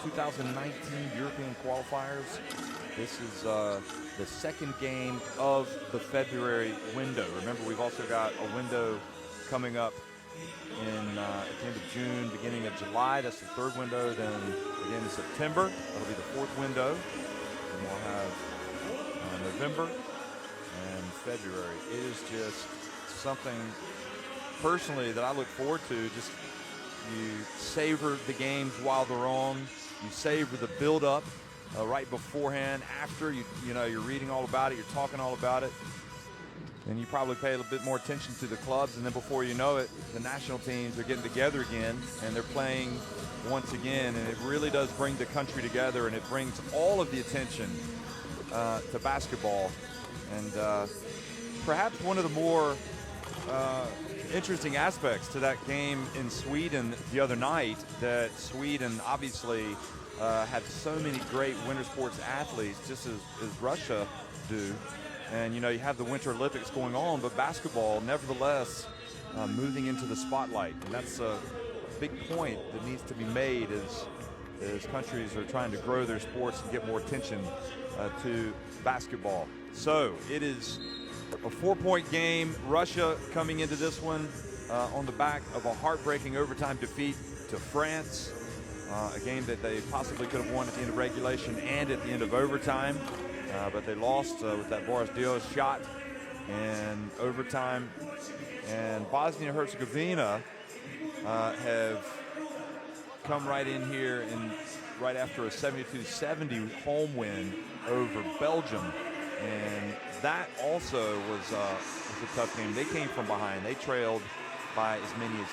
2019 European Qualifiers. This is the second game of the February window. Remember, we've also got a window coming up in at the end of June, beginning of July. That's the third window. Then again in September, that'll be the fourth window. And we'll have November and February. It is just something personally that I look forward to. Just you savor the games while they're on. You savor the build-up right beforehand. After you know you're reading all about it, you're talking all about it. And you probably pay a little bit more attention to the clubs, and then before you know it, the national teams are getting together again, and they're playing once again, and it really does bring the country together, and it brings all of the attention to basketball. And perhaps one of the more interesting aspects to that game in Sweden the other night, that Sweden obviously had so many great winter sports athletes, just as Russia do. And, you know, you have the Winter Olympics going on, but basketball, nevertheless, moving into the spotlight. And that's a big point that needs to be made as countries are trying to grow their sports and get more attention to basketball. So it is a 4-point game. Russia coming into this one on the back of a heartbreaking overtime defeat to France. A game that they possibly could have won at the end of regulation and at the end of overtime. But they lost with that Boris Diaw shot in overtime. And Bosnia and Herzegovina have come right in here and right after a 72-70 home win over Belgium. And that also was a tough game. They came from behind. They trailed by as many as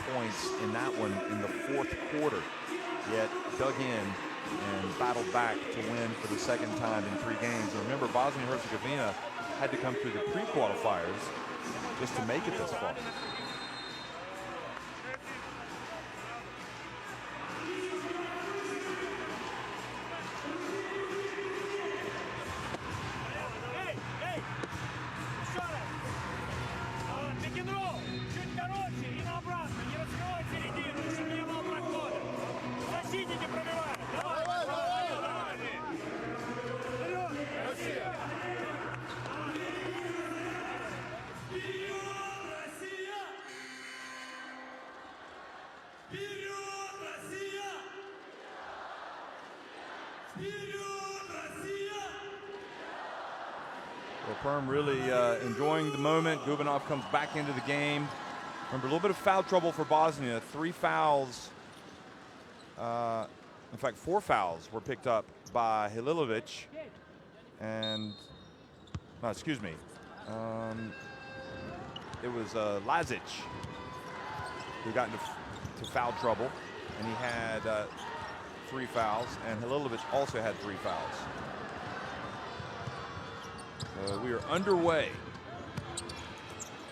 8 points in that one in the fourth quarter, yet dug in and battled back to win for the second time in 3 games. And remember, Bosnia and Herzegovina had to come through the pre-qualifiers just to make it this far. Well, Perm really enjoying the moment. Gubanov comes back into the game. Remember, a little bit of foul trouble for Bosnia. 3 fouls. In fact, 4 fouls were picked up by Halilovic. And, no, excuse me. It was Lazic who got into foul trouble. And he had 3 fouls. And Halilovic also had 3 fouls. We are underway.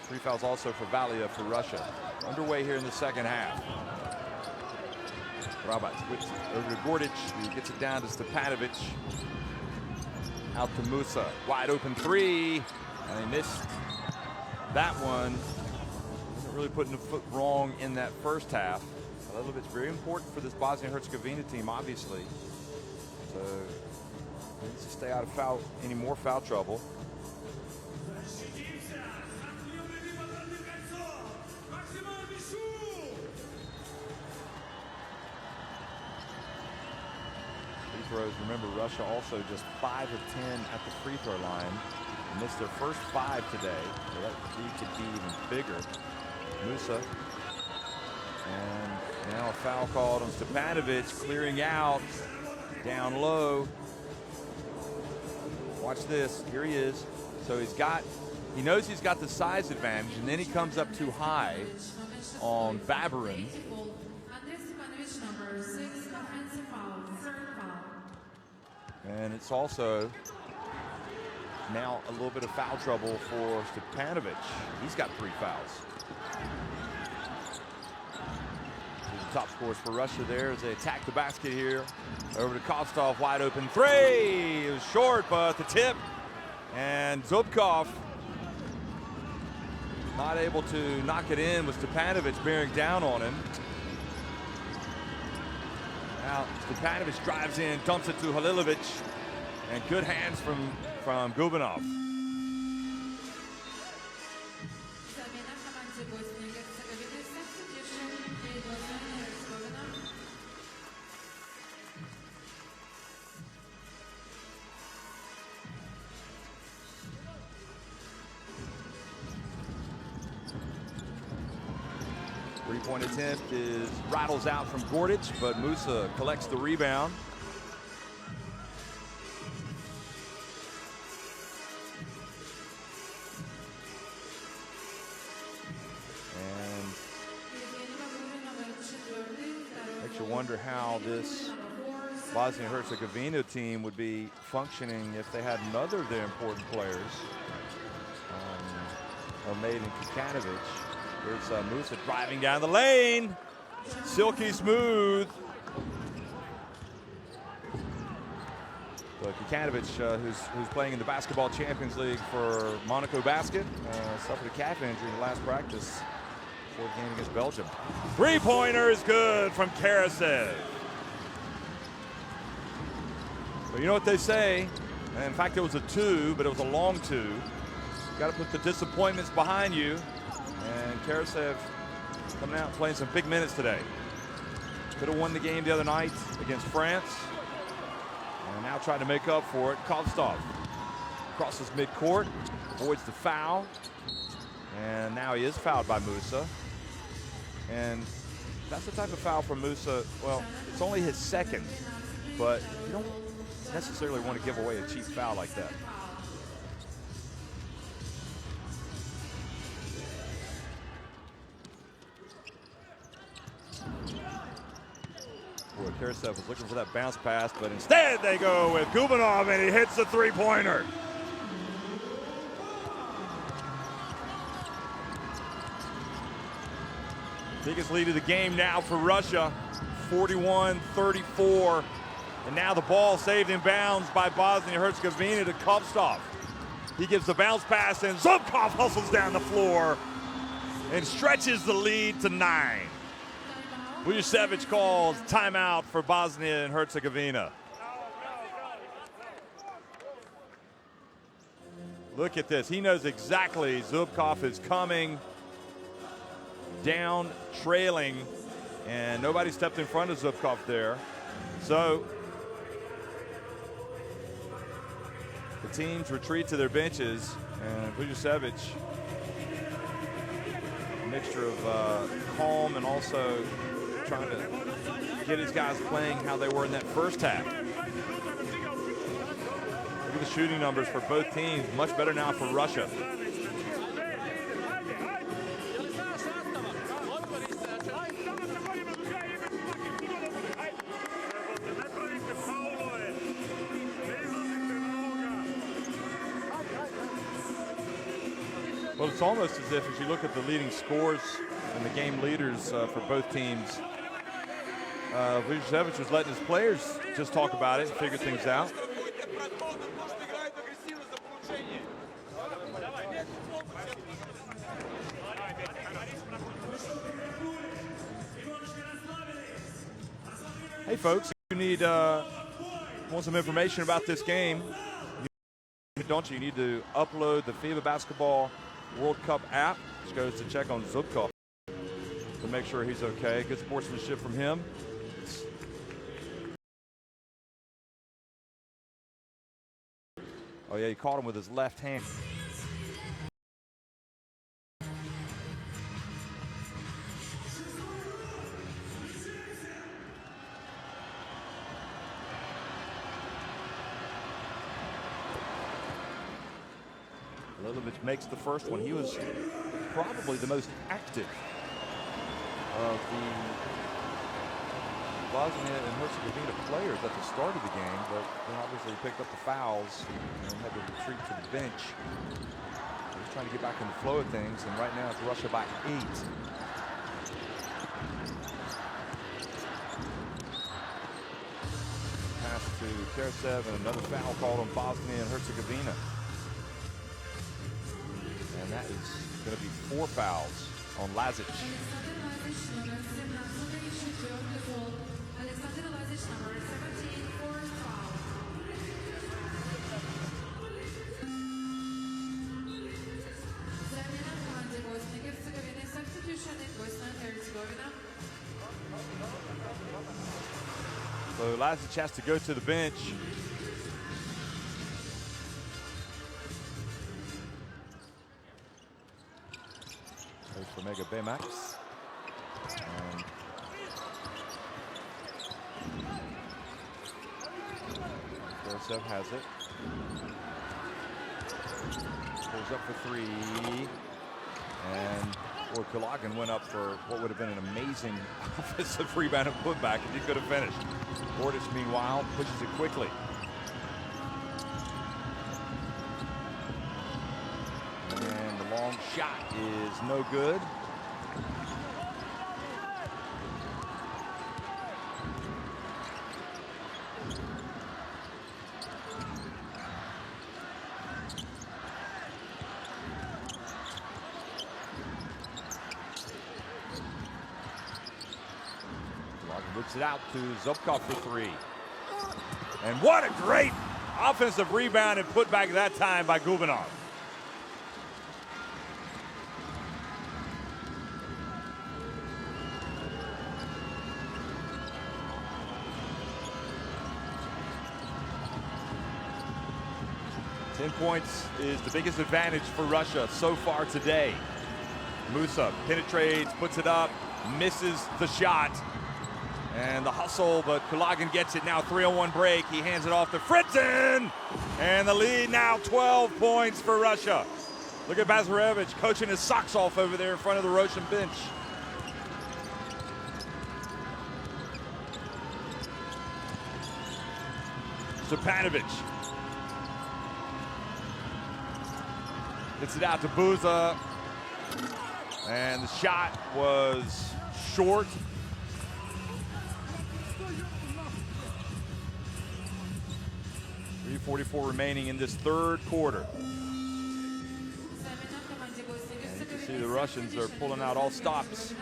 3 fouls also for Valia for Russia. Underway here in the second half. Rabat switches over to Gordic. He gets it down to Stepanovic. Out to Musa. Wide open 3. And they missed that one. Wasn't really putting the foot wrong in that first half. A little bit's very important for this Bosnia-Herzegovina team, obviously. So needs to stay out of any more foul trouble. Throws. Remember, Russia also just 5 of 10 at the free throw line. They missed their first 5 today, so that lead could be even bigger. Musa, and now a foul called on Stepanovic, clearing out, down low. Watch this. Here he is. So he knows he's got the size advantage, and then he comes up too high on Babarin. And it's also now a little bit of foul trouble for Stepanovic. He's got 3 fouls. The top scores for Russia there as they attack the basket here. Over to Kostov, wide open 3. It was short, but the tip. And Zubkov not able to knock it in with Stepanovic bearing down on him. Now Stepanovic drives in, dumps it to Halilovic, and good hands from Gubanov. Замена команде Боснии и Герцеговины. Substitution in Bosnia and Herzegovina. Three-point attempt rattles out from Gordic, but Musa collects the rebound. And makes you wonder how this Bosnia and Herzegovina team would be functioning if they had another of their important players, Omid and Kikanovic. Here's Musa driving down the lane. Silky smooth. So Kikanovic, who's playing in the Basketball Champions League for Monaco Basket, suffered a calf injury in the last practice before the game against Belgium. Three-pointer is good from Karasev. But you know what they say? In fact, it was a two, but it was a long two. You got to put the disappointments behind you. And Karasev coming out and playing some big minutes today. Could have won the game the other night against France. And now trying to make up for it. Kovstov crosses midcourt, avoids the foul. And now he is fouled by Musa. And that's the type of foul from Musa. Well, it's only his second, but you don't necessarily want to give away a cheap foul like that. Boy, Karasev was looking for that bounce pass, but instead they go with Gubanov, and he hits the three-pointer. Biggest lead of the game now for Russia, 41-34. And now the ball saved in bounds by Bosnia and Herzegovina to Kovstov. He gives the bounce pass, and Zubkov hustles down the floor and stretches the lead to 9. Vujasevic calls timeout for Bosnia and Herzegovina. Look at this. He knows exactly Zubkov is coming down, trailing, and nobody stepped in front of Zubkov there. So the teams retreat to their benches, and Vujasevic, a mixture of calm and also trying to get his guys playing how they were in that first half. Look at the shooting numbers for both teams. Much better now for Russia. Well, it's almost as if, as you look at the leading scores and the game leaders for both teams, Vujasevic was letting his players just talk about it and figure things out. Hey folks, if you want some information about this game, don't you? You need to upload the FIBA Basketball World Cup app, which goes to check on Zubkov to make sure he's okay. Good sportsmanship from him. Oh yeah, he caught him with his left hand. Halilovic makes the first one. He was probably the most active of the Bosnia and Herzegovina players at the start of the game, but then obviously picked up the fouls and had to retreat to the bench. He's trying to get back in the flow of things, and right now it's Russia by 8. Pass to Karasev, and another foul called on Bosnia and Herzegovina. And And that is going to be 4 fouls on Lazic. Alexander Lazic, number 17, четвертый фол. Alexander Lazic, number 17, fourth foul. Замена в команде Босния и Герцеговины. Substitution in Bosnia and Herzegovina. So Lazic has to go to the bench. Goes for Mega Baymax. And Joseph has it. Pulls up for 3. And Kulagan went up for what would have been an amazing offensive rebound and putback if he could have finished. Portis, meanwhile, pushes it quickly. And the long shot is no good. Whips it out to Zubkov for 3. And what a great offensive rebound and putback that time by Gubanov. Ten points is the biggest advantage for Russia so far today. Musa penetrates, puts it up, misses the shot. And the hustle, but Kulagan gets it now. 3-on-1 break. He hands it off to Fritzen. And the lead now 12 points for Russia. Look at Bazarevich coaching his socks off over there in front of the Russian bench. Stepanovic gets it out to Buza. And the shot was short. 3:44 remaining in this third quarter. And you can see the Russians are pulling out all stops.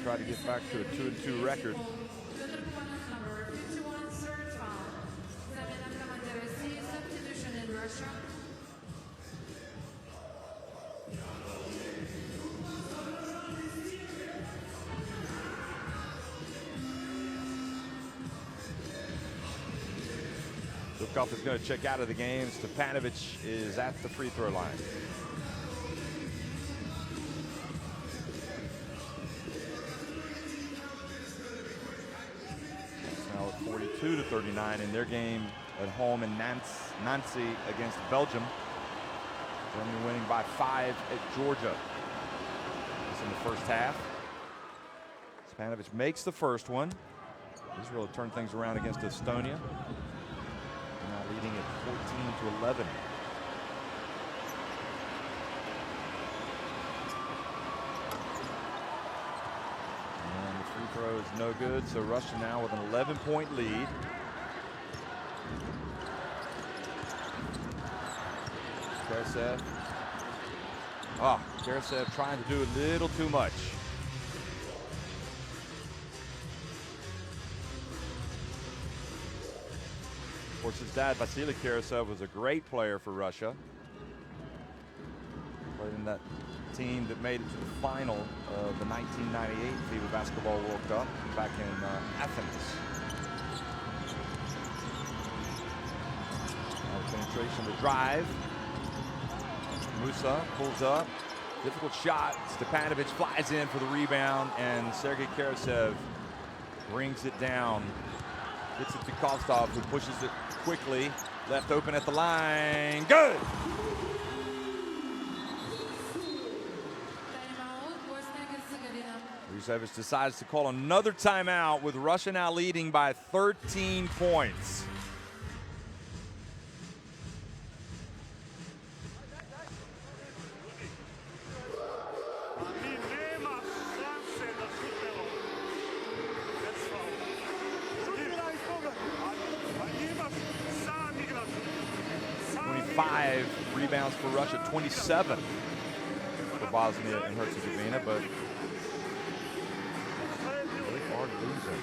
Try to get back to a 2-2 record. Zubkov is going to check out of the game. Stepanovic is at the free throw line. It's now at 42-39 in their game at home in Nancy against Belgium. Germany winning by 5 at Georgia. This in the first half. Stepanovic makes the first one. Israel turned things around against Estonia. Now leading at 14-11. And the free throw is no good, so Russia now with an 11-point lead. Karasev. Karasev trying to do a little too much. Of course, his dad, Vasily Karasev, was a great player for Russia. Played in that team that made it to the final of the 1998 FIBA Basketball World Cup back in Athens. Now the penetration, the drive. Musa pulls up. Difficult shot. Stepanovic flies in for the rebound, and Sergei Karasev brings it down. Gets it to Kostov, who pushes it quickly. Left open at the line. Good! Rusevich decides to call another timeout with Russia now leading by 13 points. 25 rebounds for Russia, 27 for Bosnia and Herzegovina, but really hard to lose them.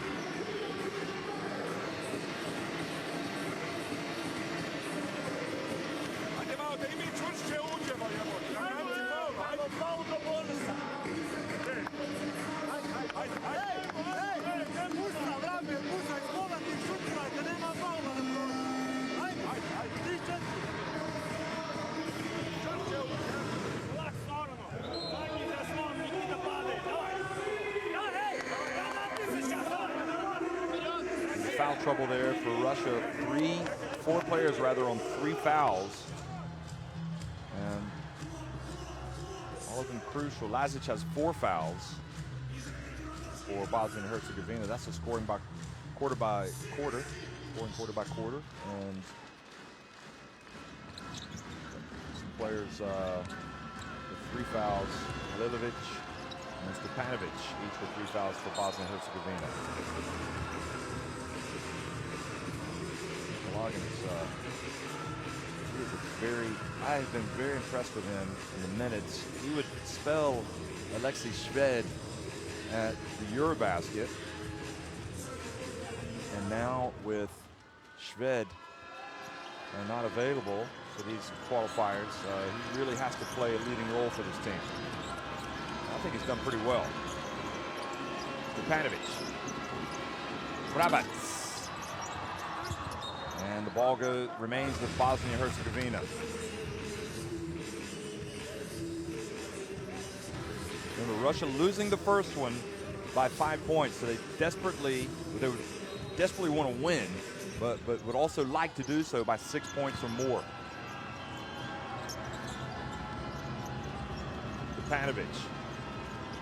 Foul trouble there for Russia. Four players rather on 3 fouls. And all of them crucial. Lazic has 4 fouls for Bosnia and Herzegovina. That's a scoring by quarter by quarter. Scoring quarter by quarter. And some players with 3 fouls. Lilovic and Stepanovic each with 3 fouls for Bosnia and Herzegovina. I've been very impressed with him in the minutes. He would spell Alexei Shved at the Eurobasket. And now with Shved not available for these qualifiers, he really has to play a leading role for this team. I think he's done pretty well. Stepanovic. Brabac. And the ball remains with Bosnia and Herzegovina. Remember, Russia losing the first one by 5 points, so they would desperately want to win, but would also like to do so by 6 points or more. Stepanovic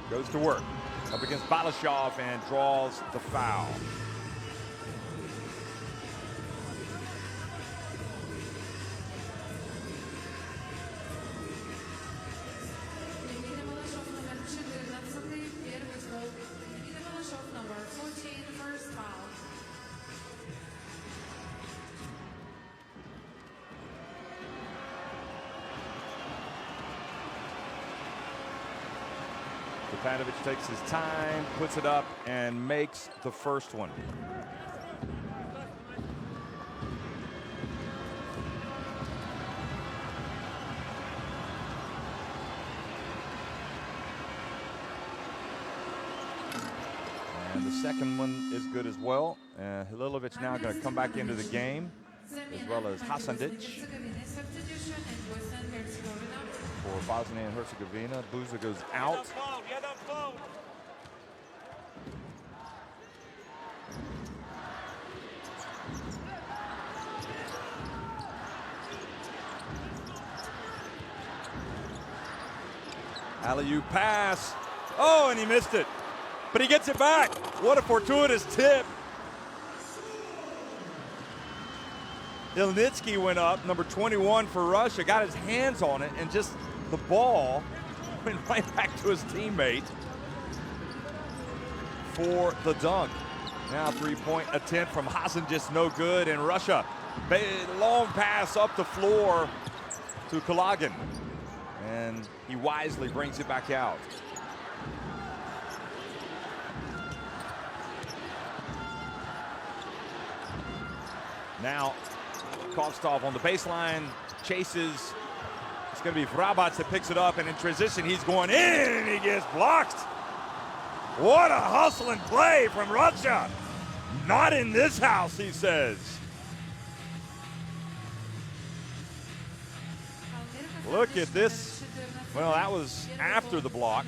goes to work up against Balashov and draws the foul. Stepanovic takes his time, puts it up, and makes the first one. And the second one is good as well. Halilovic now going to come back into the game, as well as Hasandic. For Bosnia and Herzegovina, Buza goes out. Alley-oop pass. Oh, and he missed it. But he gets it back. What a fortuitous tip. Ilnitsky went up, number 21 for Russia, got his hands on it, and just the ball went right back to his teammate for the dunk. Now 3-point attempt from Hasan, just no good, and Russia, long pass up the floor to Kulagin. And he wisely brings it back out. Now, Kovstov on the baseline, chases. It's going to be Vrabac that picks it up, and in transition, he's going in, and he gets blocked. What a hustling play from Russia. Not in this house, he says. Look at this. Well, that was after the block.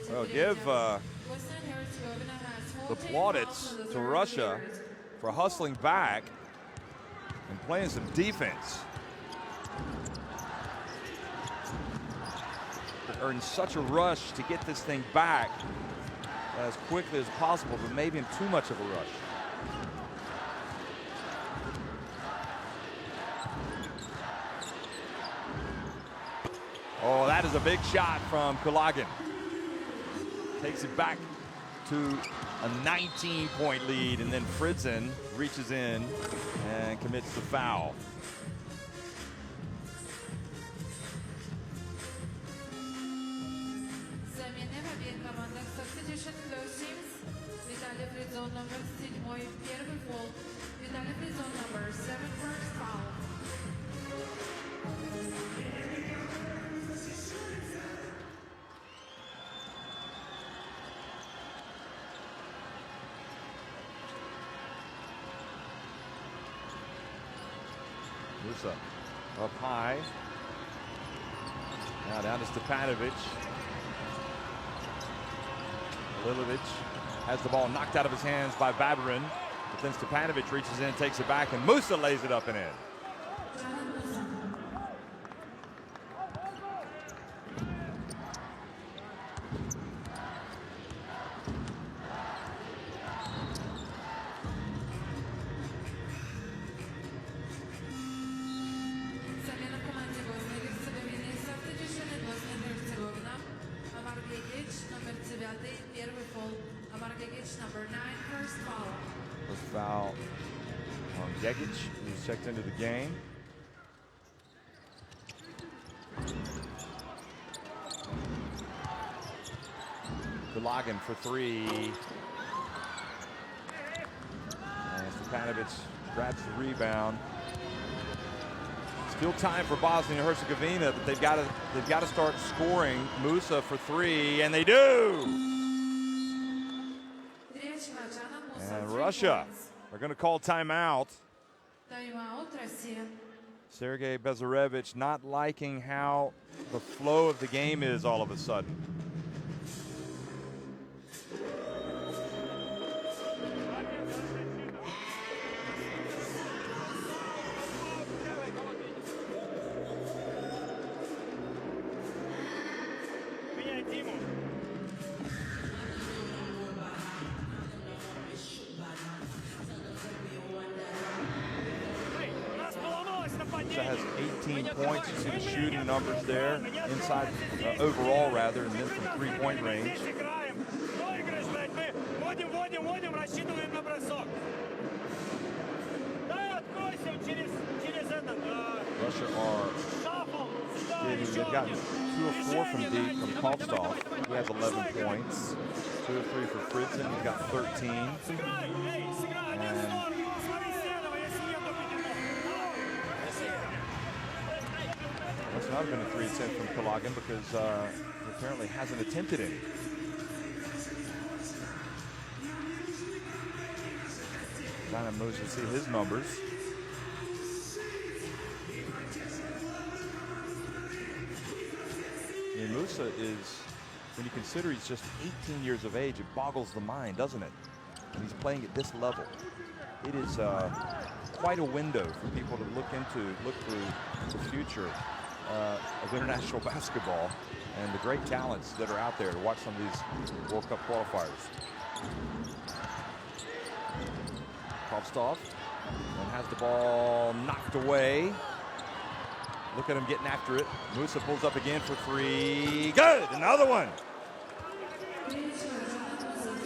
Well, give the plaudits to Russia for hustling back and playing some defense. They're in such a rush to get this thing back as quickly as possible, but maybe in too much of a rush. Oh, that is a big shot from Kulagin. Takes it back to a 19-point lead, and then Fritzen reaches in and commits the foul. Замены в обеих командах Substitution Close Teams. Виталий Фридзон номер 7, первый фол. Виталий Фридзон номер 7, first foul. Musa up high. Now down to Stepanovic. Lilovic has the ball knocked out of his hands by Babarin. But then Stepanovic reaches in, takes it back, and Musa lays it up and in. Замена в команде Босния и Герцеговины. Substitution in Bosnia and Herzegovina. Amar Gegic, номер 9, первый фол. Amar Gegic, number 9, first foul. First foul on Gegic, who's checked into the game. Gulagan for three. And Stepanovic grabs the rebound. Still time for Bosnia and Herzegovina, but they've got to start scoring. Musa for three, and they do. And Russia are going to call timeout. Тайм-аут Россия. Sergei Bezarevich not liking how the flow of the game is all of a sudden. Russia has 18 points. You see the shooting numbers there, inside overall rather, and then from three-point range. Russia are, they've gotten 2 of 4 from deep from Kovstov. He has 11 points. 2 of 3 for Fritzen. He's got 13. And must not have been a 3 attempt from Gulagan because he apparently hasn't attempted any. Kind of moves to see his numbers. And Musa is, when you consider he's just 18 years of age, it boggles the mind, doesn't it? And he's playing at this level. It is quite a window for people to look through the future of international basketball and the great talents that are out there to watch some of these World Cup qualifiers. Kovstov and has the ball knocked away. Look at him getting after it. Musa pulls up again for 3. Good, another one.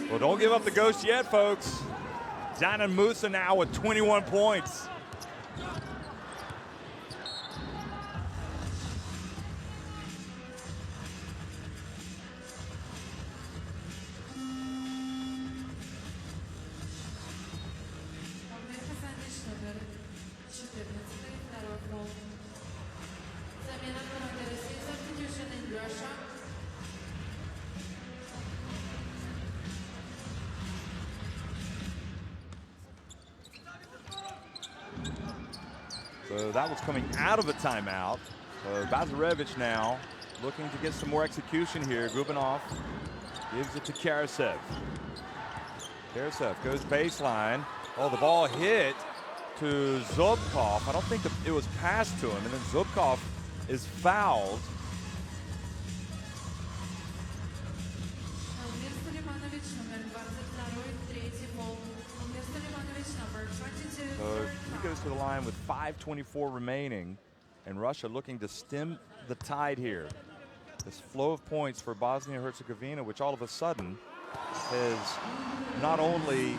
Well, don't give up the ghost yet, folks. Zanan Musa now with 21 points. So that was coming out of a timeout. So Bazarevich now looking to get some more execution here. Gubanov gives it to Karasev. Karasev goes baseline. Oh, the ball hit to Zubkov. I don't think it was passed to him, and then Zubkov is fouled. So he goes to the line with 5:24 remaining, and Russia looking to stem the tide here. This flow of points for Bosnia and Herzegovina, which all of a sudden has not only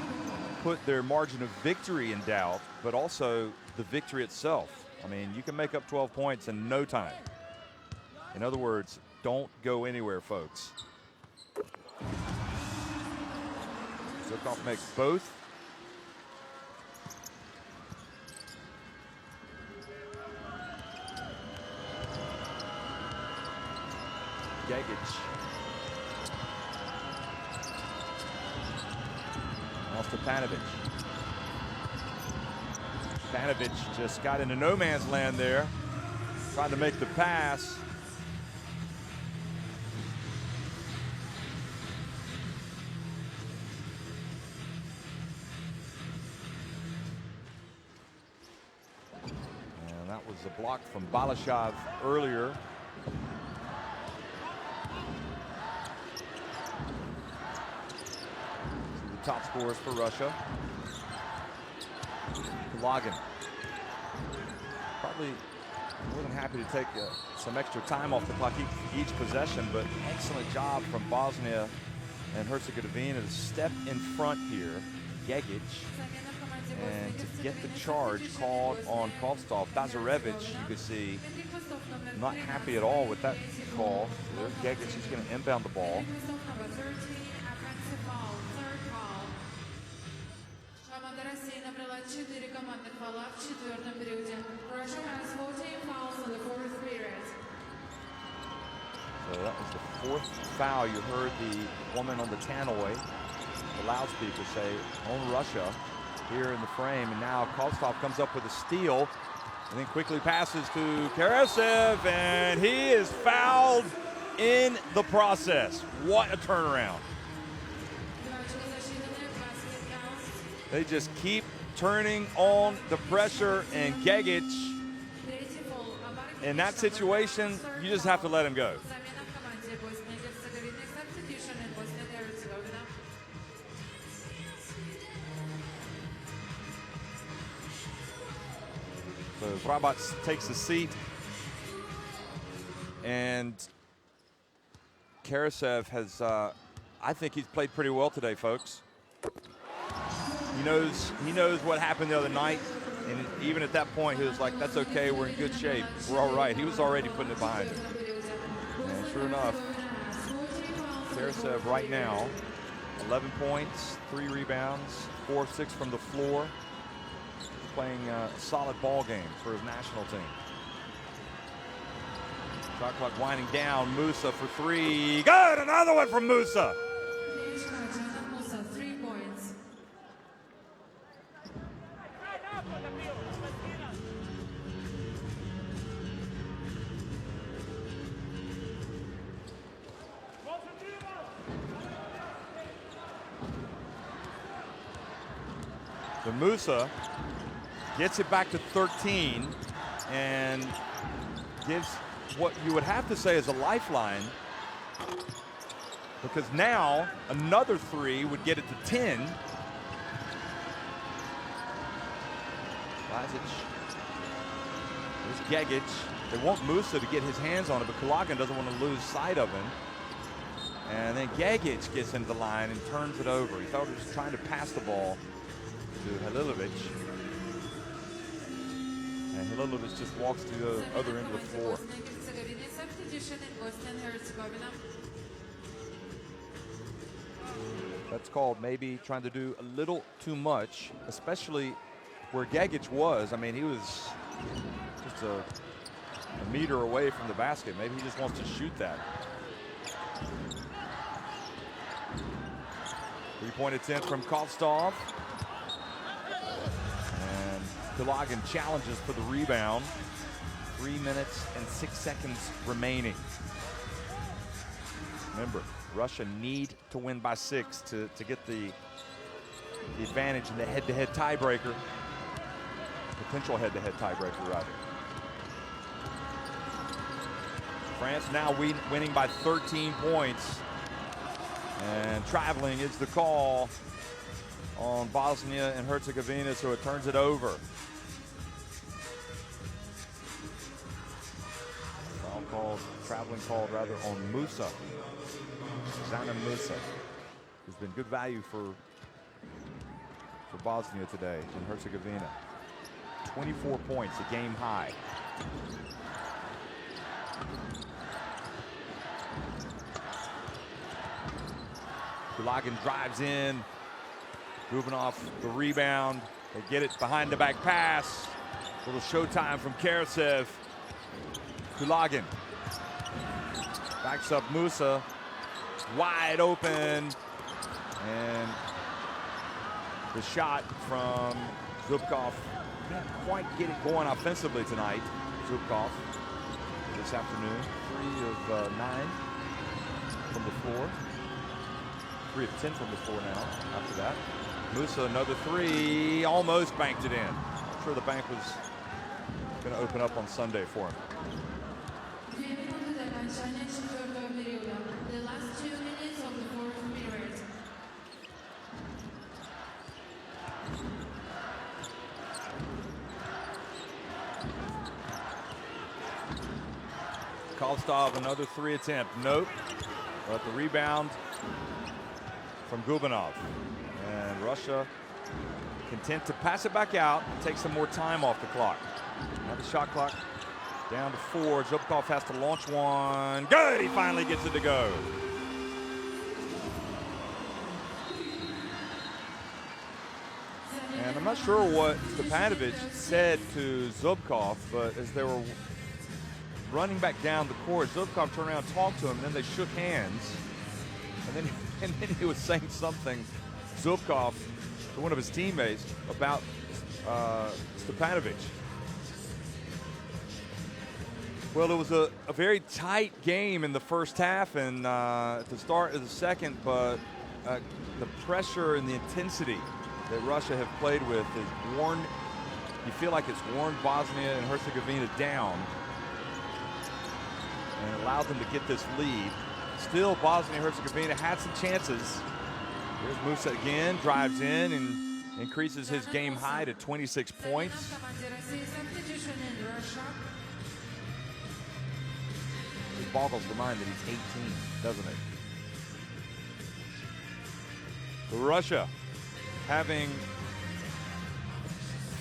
put their margin of victory in doubt, but also the victory itself. I mean, you can make up 12 points in no time. In other words, don't go anywhere, folks. Zukov makes both. Gagic. Off to Panovich. Panovich just got into no man's land there. Trying to make the pass. And that was a block from Balashov earlier. Top scorers for Russia. Kulagin. Probably more than happy to take some extra time off the clock each possession, but excellent job from Bosnia and Herzegovina to step in front here. Gagic. And to get the charge called on Kovstov. Bazarevich, you could see, not happy at all with that call. There's Gagic, he's going to inbound the ball. Russia has 14 fouls in the fourth period. So that was the fourth foul. You heard the woman on the tannoy, the loudspeaker, say on Russia here in the frame. And now Kovstov comes up with a steal and then quickly passes to Karasev, and he is fouled in the process. What a turnaround. They just keep turning on the pressure, and Gagic, in that situation, you just have to let him go. So Vrabac takes a seat, and Karasev has, I think he's played pretty well today, folks. He knows what happened the other night, and even at that point, he was like, that's okay, we're in good shape, we're all right. He was already putting it behind him. And sure enough, Karasev right now, 11 points, 3 rebounds, 4 of 6 from the floor. He's playing a solid ball game for his national team. Shot clock winding down, Musa for 3. Good, another one from Musa. So Musa gets it back to 13 and gives what you would have to say is a lifeline, because now another 3 would get it to 10. There's Gagic. They want Musa to get his hands on it, but Kulagin doesn't want to lose sight of him. And then Gagic gets into the line and turns it over. He thought he was trying to pass the ball to Halilovic. And Halilovic just walks to the other end of the floor. That's called maybe trying to do a little too much, especially where Gagic was. I mean, he was just a meter away from the basket. Maybe he just wants to shoot that. 3-point attempt from Kovstov. And Kulagin challenges for the rebound. 3 minutes and 6 seconds remaining. Remember, Russia need to win by 6 to get the advantage in the head-to-head tiebreaker. Potential head-to-head tiebreaker, rather. France now winning by 13 points. And traveling is the call on Bosnia and Herzegovina, so it turns it over. Foul called, traveling called rather, on Musa. Zana Musa. has been good value for Bosnia today in Herzegovina. 24 points, a game high. Kulagin drives in. Gubanov, the rebound. They get it behind the back pass. A little showtime from Karasev. Kulagin backs up Musa. Wide open. And the shot from Zubkov. Can't quite get it going offensively tonight. Zubkov this afternoon. 3 of 9 from the floor. 3 of 10 from the floor now after that. Musa, another 3, almost banked it in. I'm sure the bank was going to open up on Sunday for him. The last 2 minutes of the fourth period. Kostov, another 3 attempt. Nope. But the rebound from Gubanov. And Russia content to pass it back out and take some more time off the clock. Now the shot clock down to 4. Zubkov has to launch one. Good, he finally gets it to go. And I'm not sure what Stepanovic said to Zubkov, but as they were running back down the court, Zubkov turned around and talked to him, and then they shook hands. And then he was saying something, Zubkov, to one of his teammates about Stepanovic. Well, it was a very tight game in the first half and at the start of the second, but the pressure and the intensity that Russia have played with is worn, you feel like it's worn Bosnia and Herzegovina down and allowed them to get this lead. Still, Bosnia and Herzegovina had some chances. Here's Musa again, drives in and increases his game high to 26 points. It boggles the mind that he's 18, doesn't it? Russia, having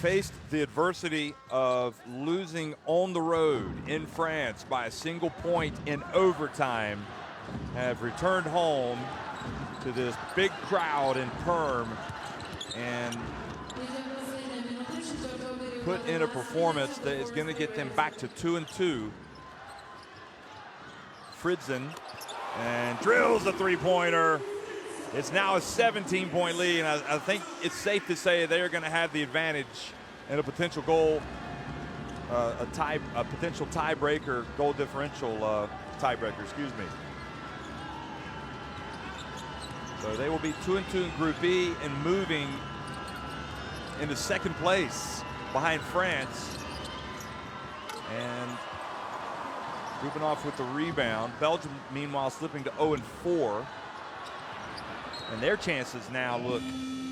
faced the adversity of losing on the road in France by a single point in overtime, have returned home to this big crowd in Perm and put in a performance that is going to get them back to 2-2. Fridzin and drills the three-pointer. It's now a 17-point lead, and I think it's safe to say they're going to have the advantage in a potential goal, a potential tiebreaker, goal differential tiebreaker, excuse me. So they will be 2-2 in Group B and moving into second place behind France. And Gubanov with the rebound. Belgium, meanwhile, slipping to 0-4. And their chances now look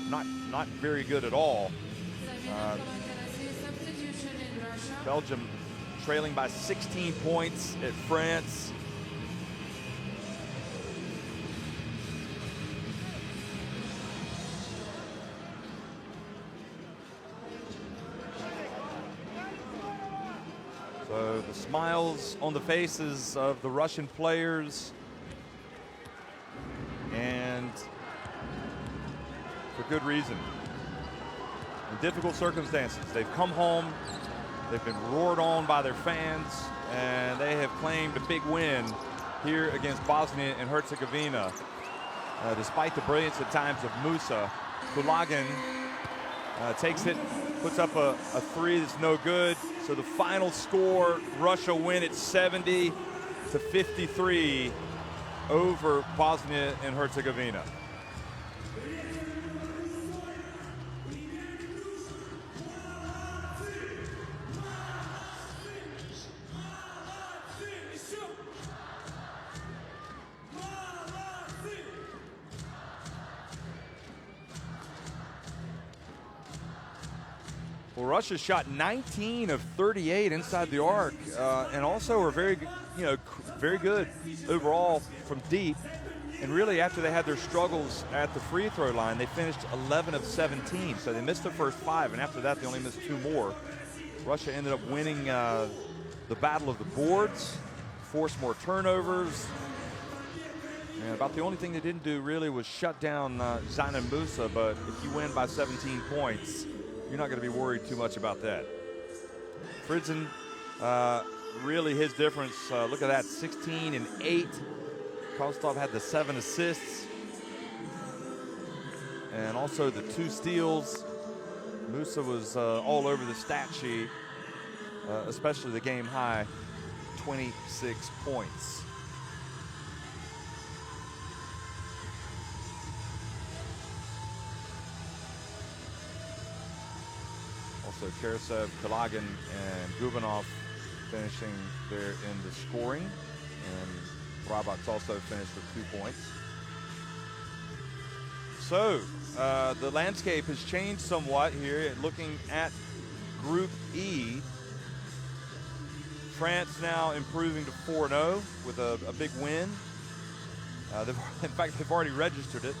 not very good at all. Belgium trailing by 16 points at France. So the smiles on the faces of the Russian players, and for good reason. In difficult circumstances, they've come home, they've been roared on by their fans, and they have claimed a big win here against Bosnia and Herzegovina. Despite the brilliance at times of Musa, Kulagin takes it, puts up a three that's no good. So the final score, Russia win at 70-53 over Bosnia and Herzegovina. Well, Russia shot 19 of 38 inside the arc, and also are very good overall from deep. And really, after they had their struggles at the free throw line, they finished 11 of 17. So they missed the first 5, and after that, they only missed 2 more. Russia ended up winning the battle of the boards, forced more turnovers. And about the only thing they didn't do really was shut down Zayn Musa, but if you win by 17 points, you're not going to be worried too much about that. Fritzen, really his difference, look at that, 16 and 8. Kostov had the 7 assists and also the 2 steals. Musa was all over the stat sheet, especially the game high, 26 points. Also Karasev, Kalagin, and Gubanov finishing there in the scoring. And Robots also finished with 2 points. So the landscape has changed somewhat here. Looking at Group E, France now improving to 4-0 with a big win. In fact, they've already registered it.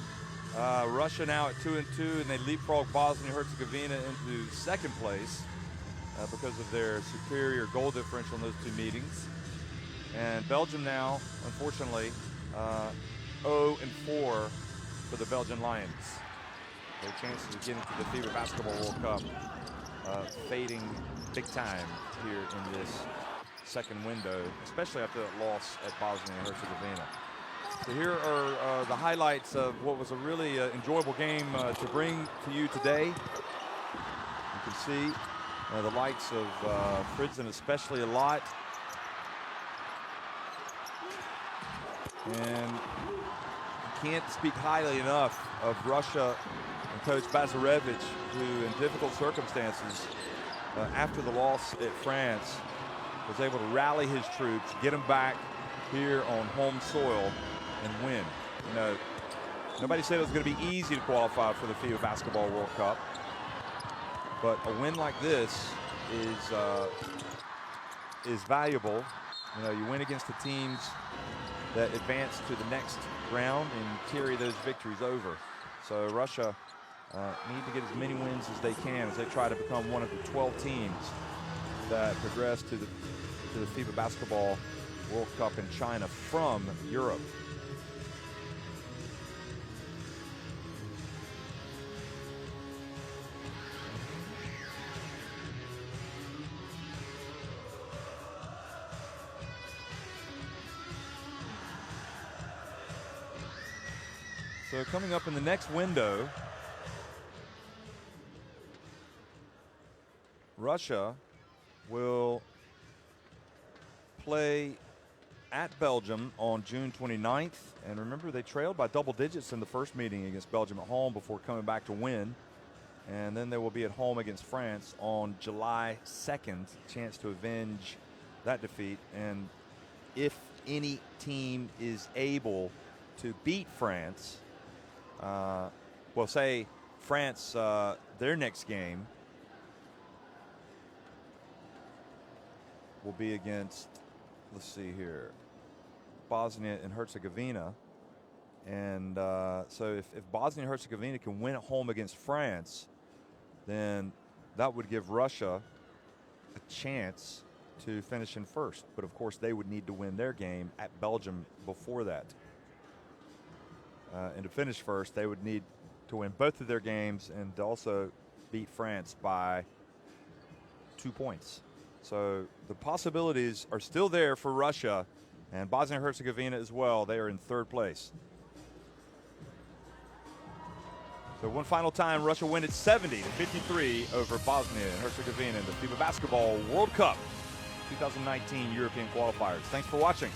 Russia now at 2-2, and they leapfrog Bosnia and Herzegovina into second place because of their superior goal differential in those 2 meetings. And Belgium now, unfortunately, 0-4 for the Belgian Lions. Their chances of getting to the FIBA Basketball World Cup fading big time here in this second window, especially after that loss at Bosnia and Herzegovina. So here are the highlights of what was a really enjoyable game to bring to you today. You can see the likes of Fritzen especially a lot. And can't speak highly enough of Russia and Coach Bazarevich, who in difficult circumstances after the loss at France was able to rally his troops, get them back here on home soil and win. You know, nobody said it was going to be easy to qualify for the FIBA Basketball World Cup, but a win like this is valuable. You know, you win against the teams that advance to the next round and carry those victories over. So Russia need to get as many wins as they can as they try to become one of the 12 teams that progress to the FIBA Basketball World Cup in China from Europe. So coming up in the next window, Russia will play at Belgium on June 29th. And remember, they trailed by double digits in the first meeting against Belgium at home before coming back to win. And then they will be at home against France on July 2nd, chance to avenge that defeat. And if any team is able to beat France, well, say France, their next game will be against, let's see here, Bosnia and Herzegovina. And so if Bosnia and Herzegovina can win at home against France, then that would give Russia a chance to finish in first. But of course, they would need to win their game at Belgium before that. And to finish first, they would need to win both of their games and to also beat France by 2 points. So the possibilities are still there for Russia and Bosnia and Herzegovina as well. They are in third place. So one final time, Russia win at 70-53 over Bosnia and Herzegovina in the FIBA Basketball World Cup 2019 European Qualifiers. Thanks for watching.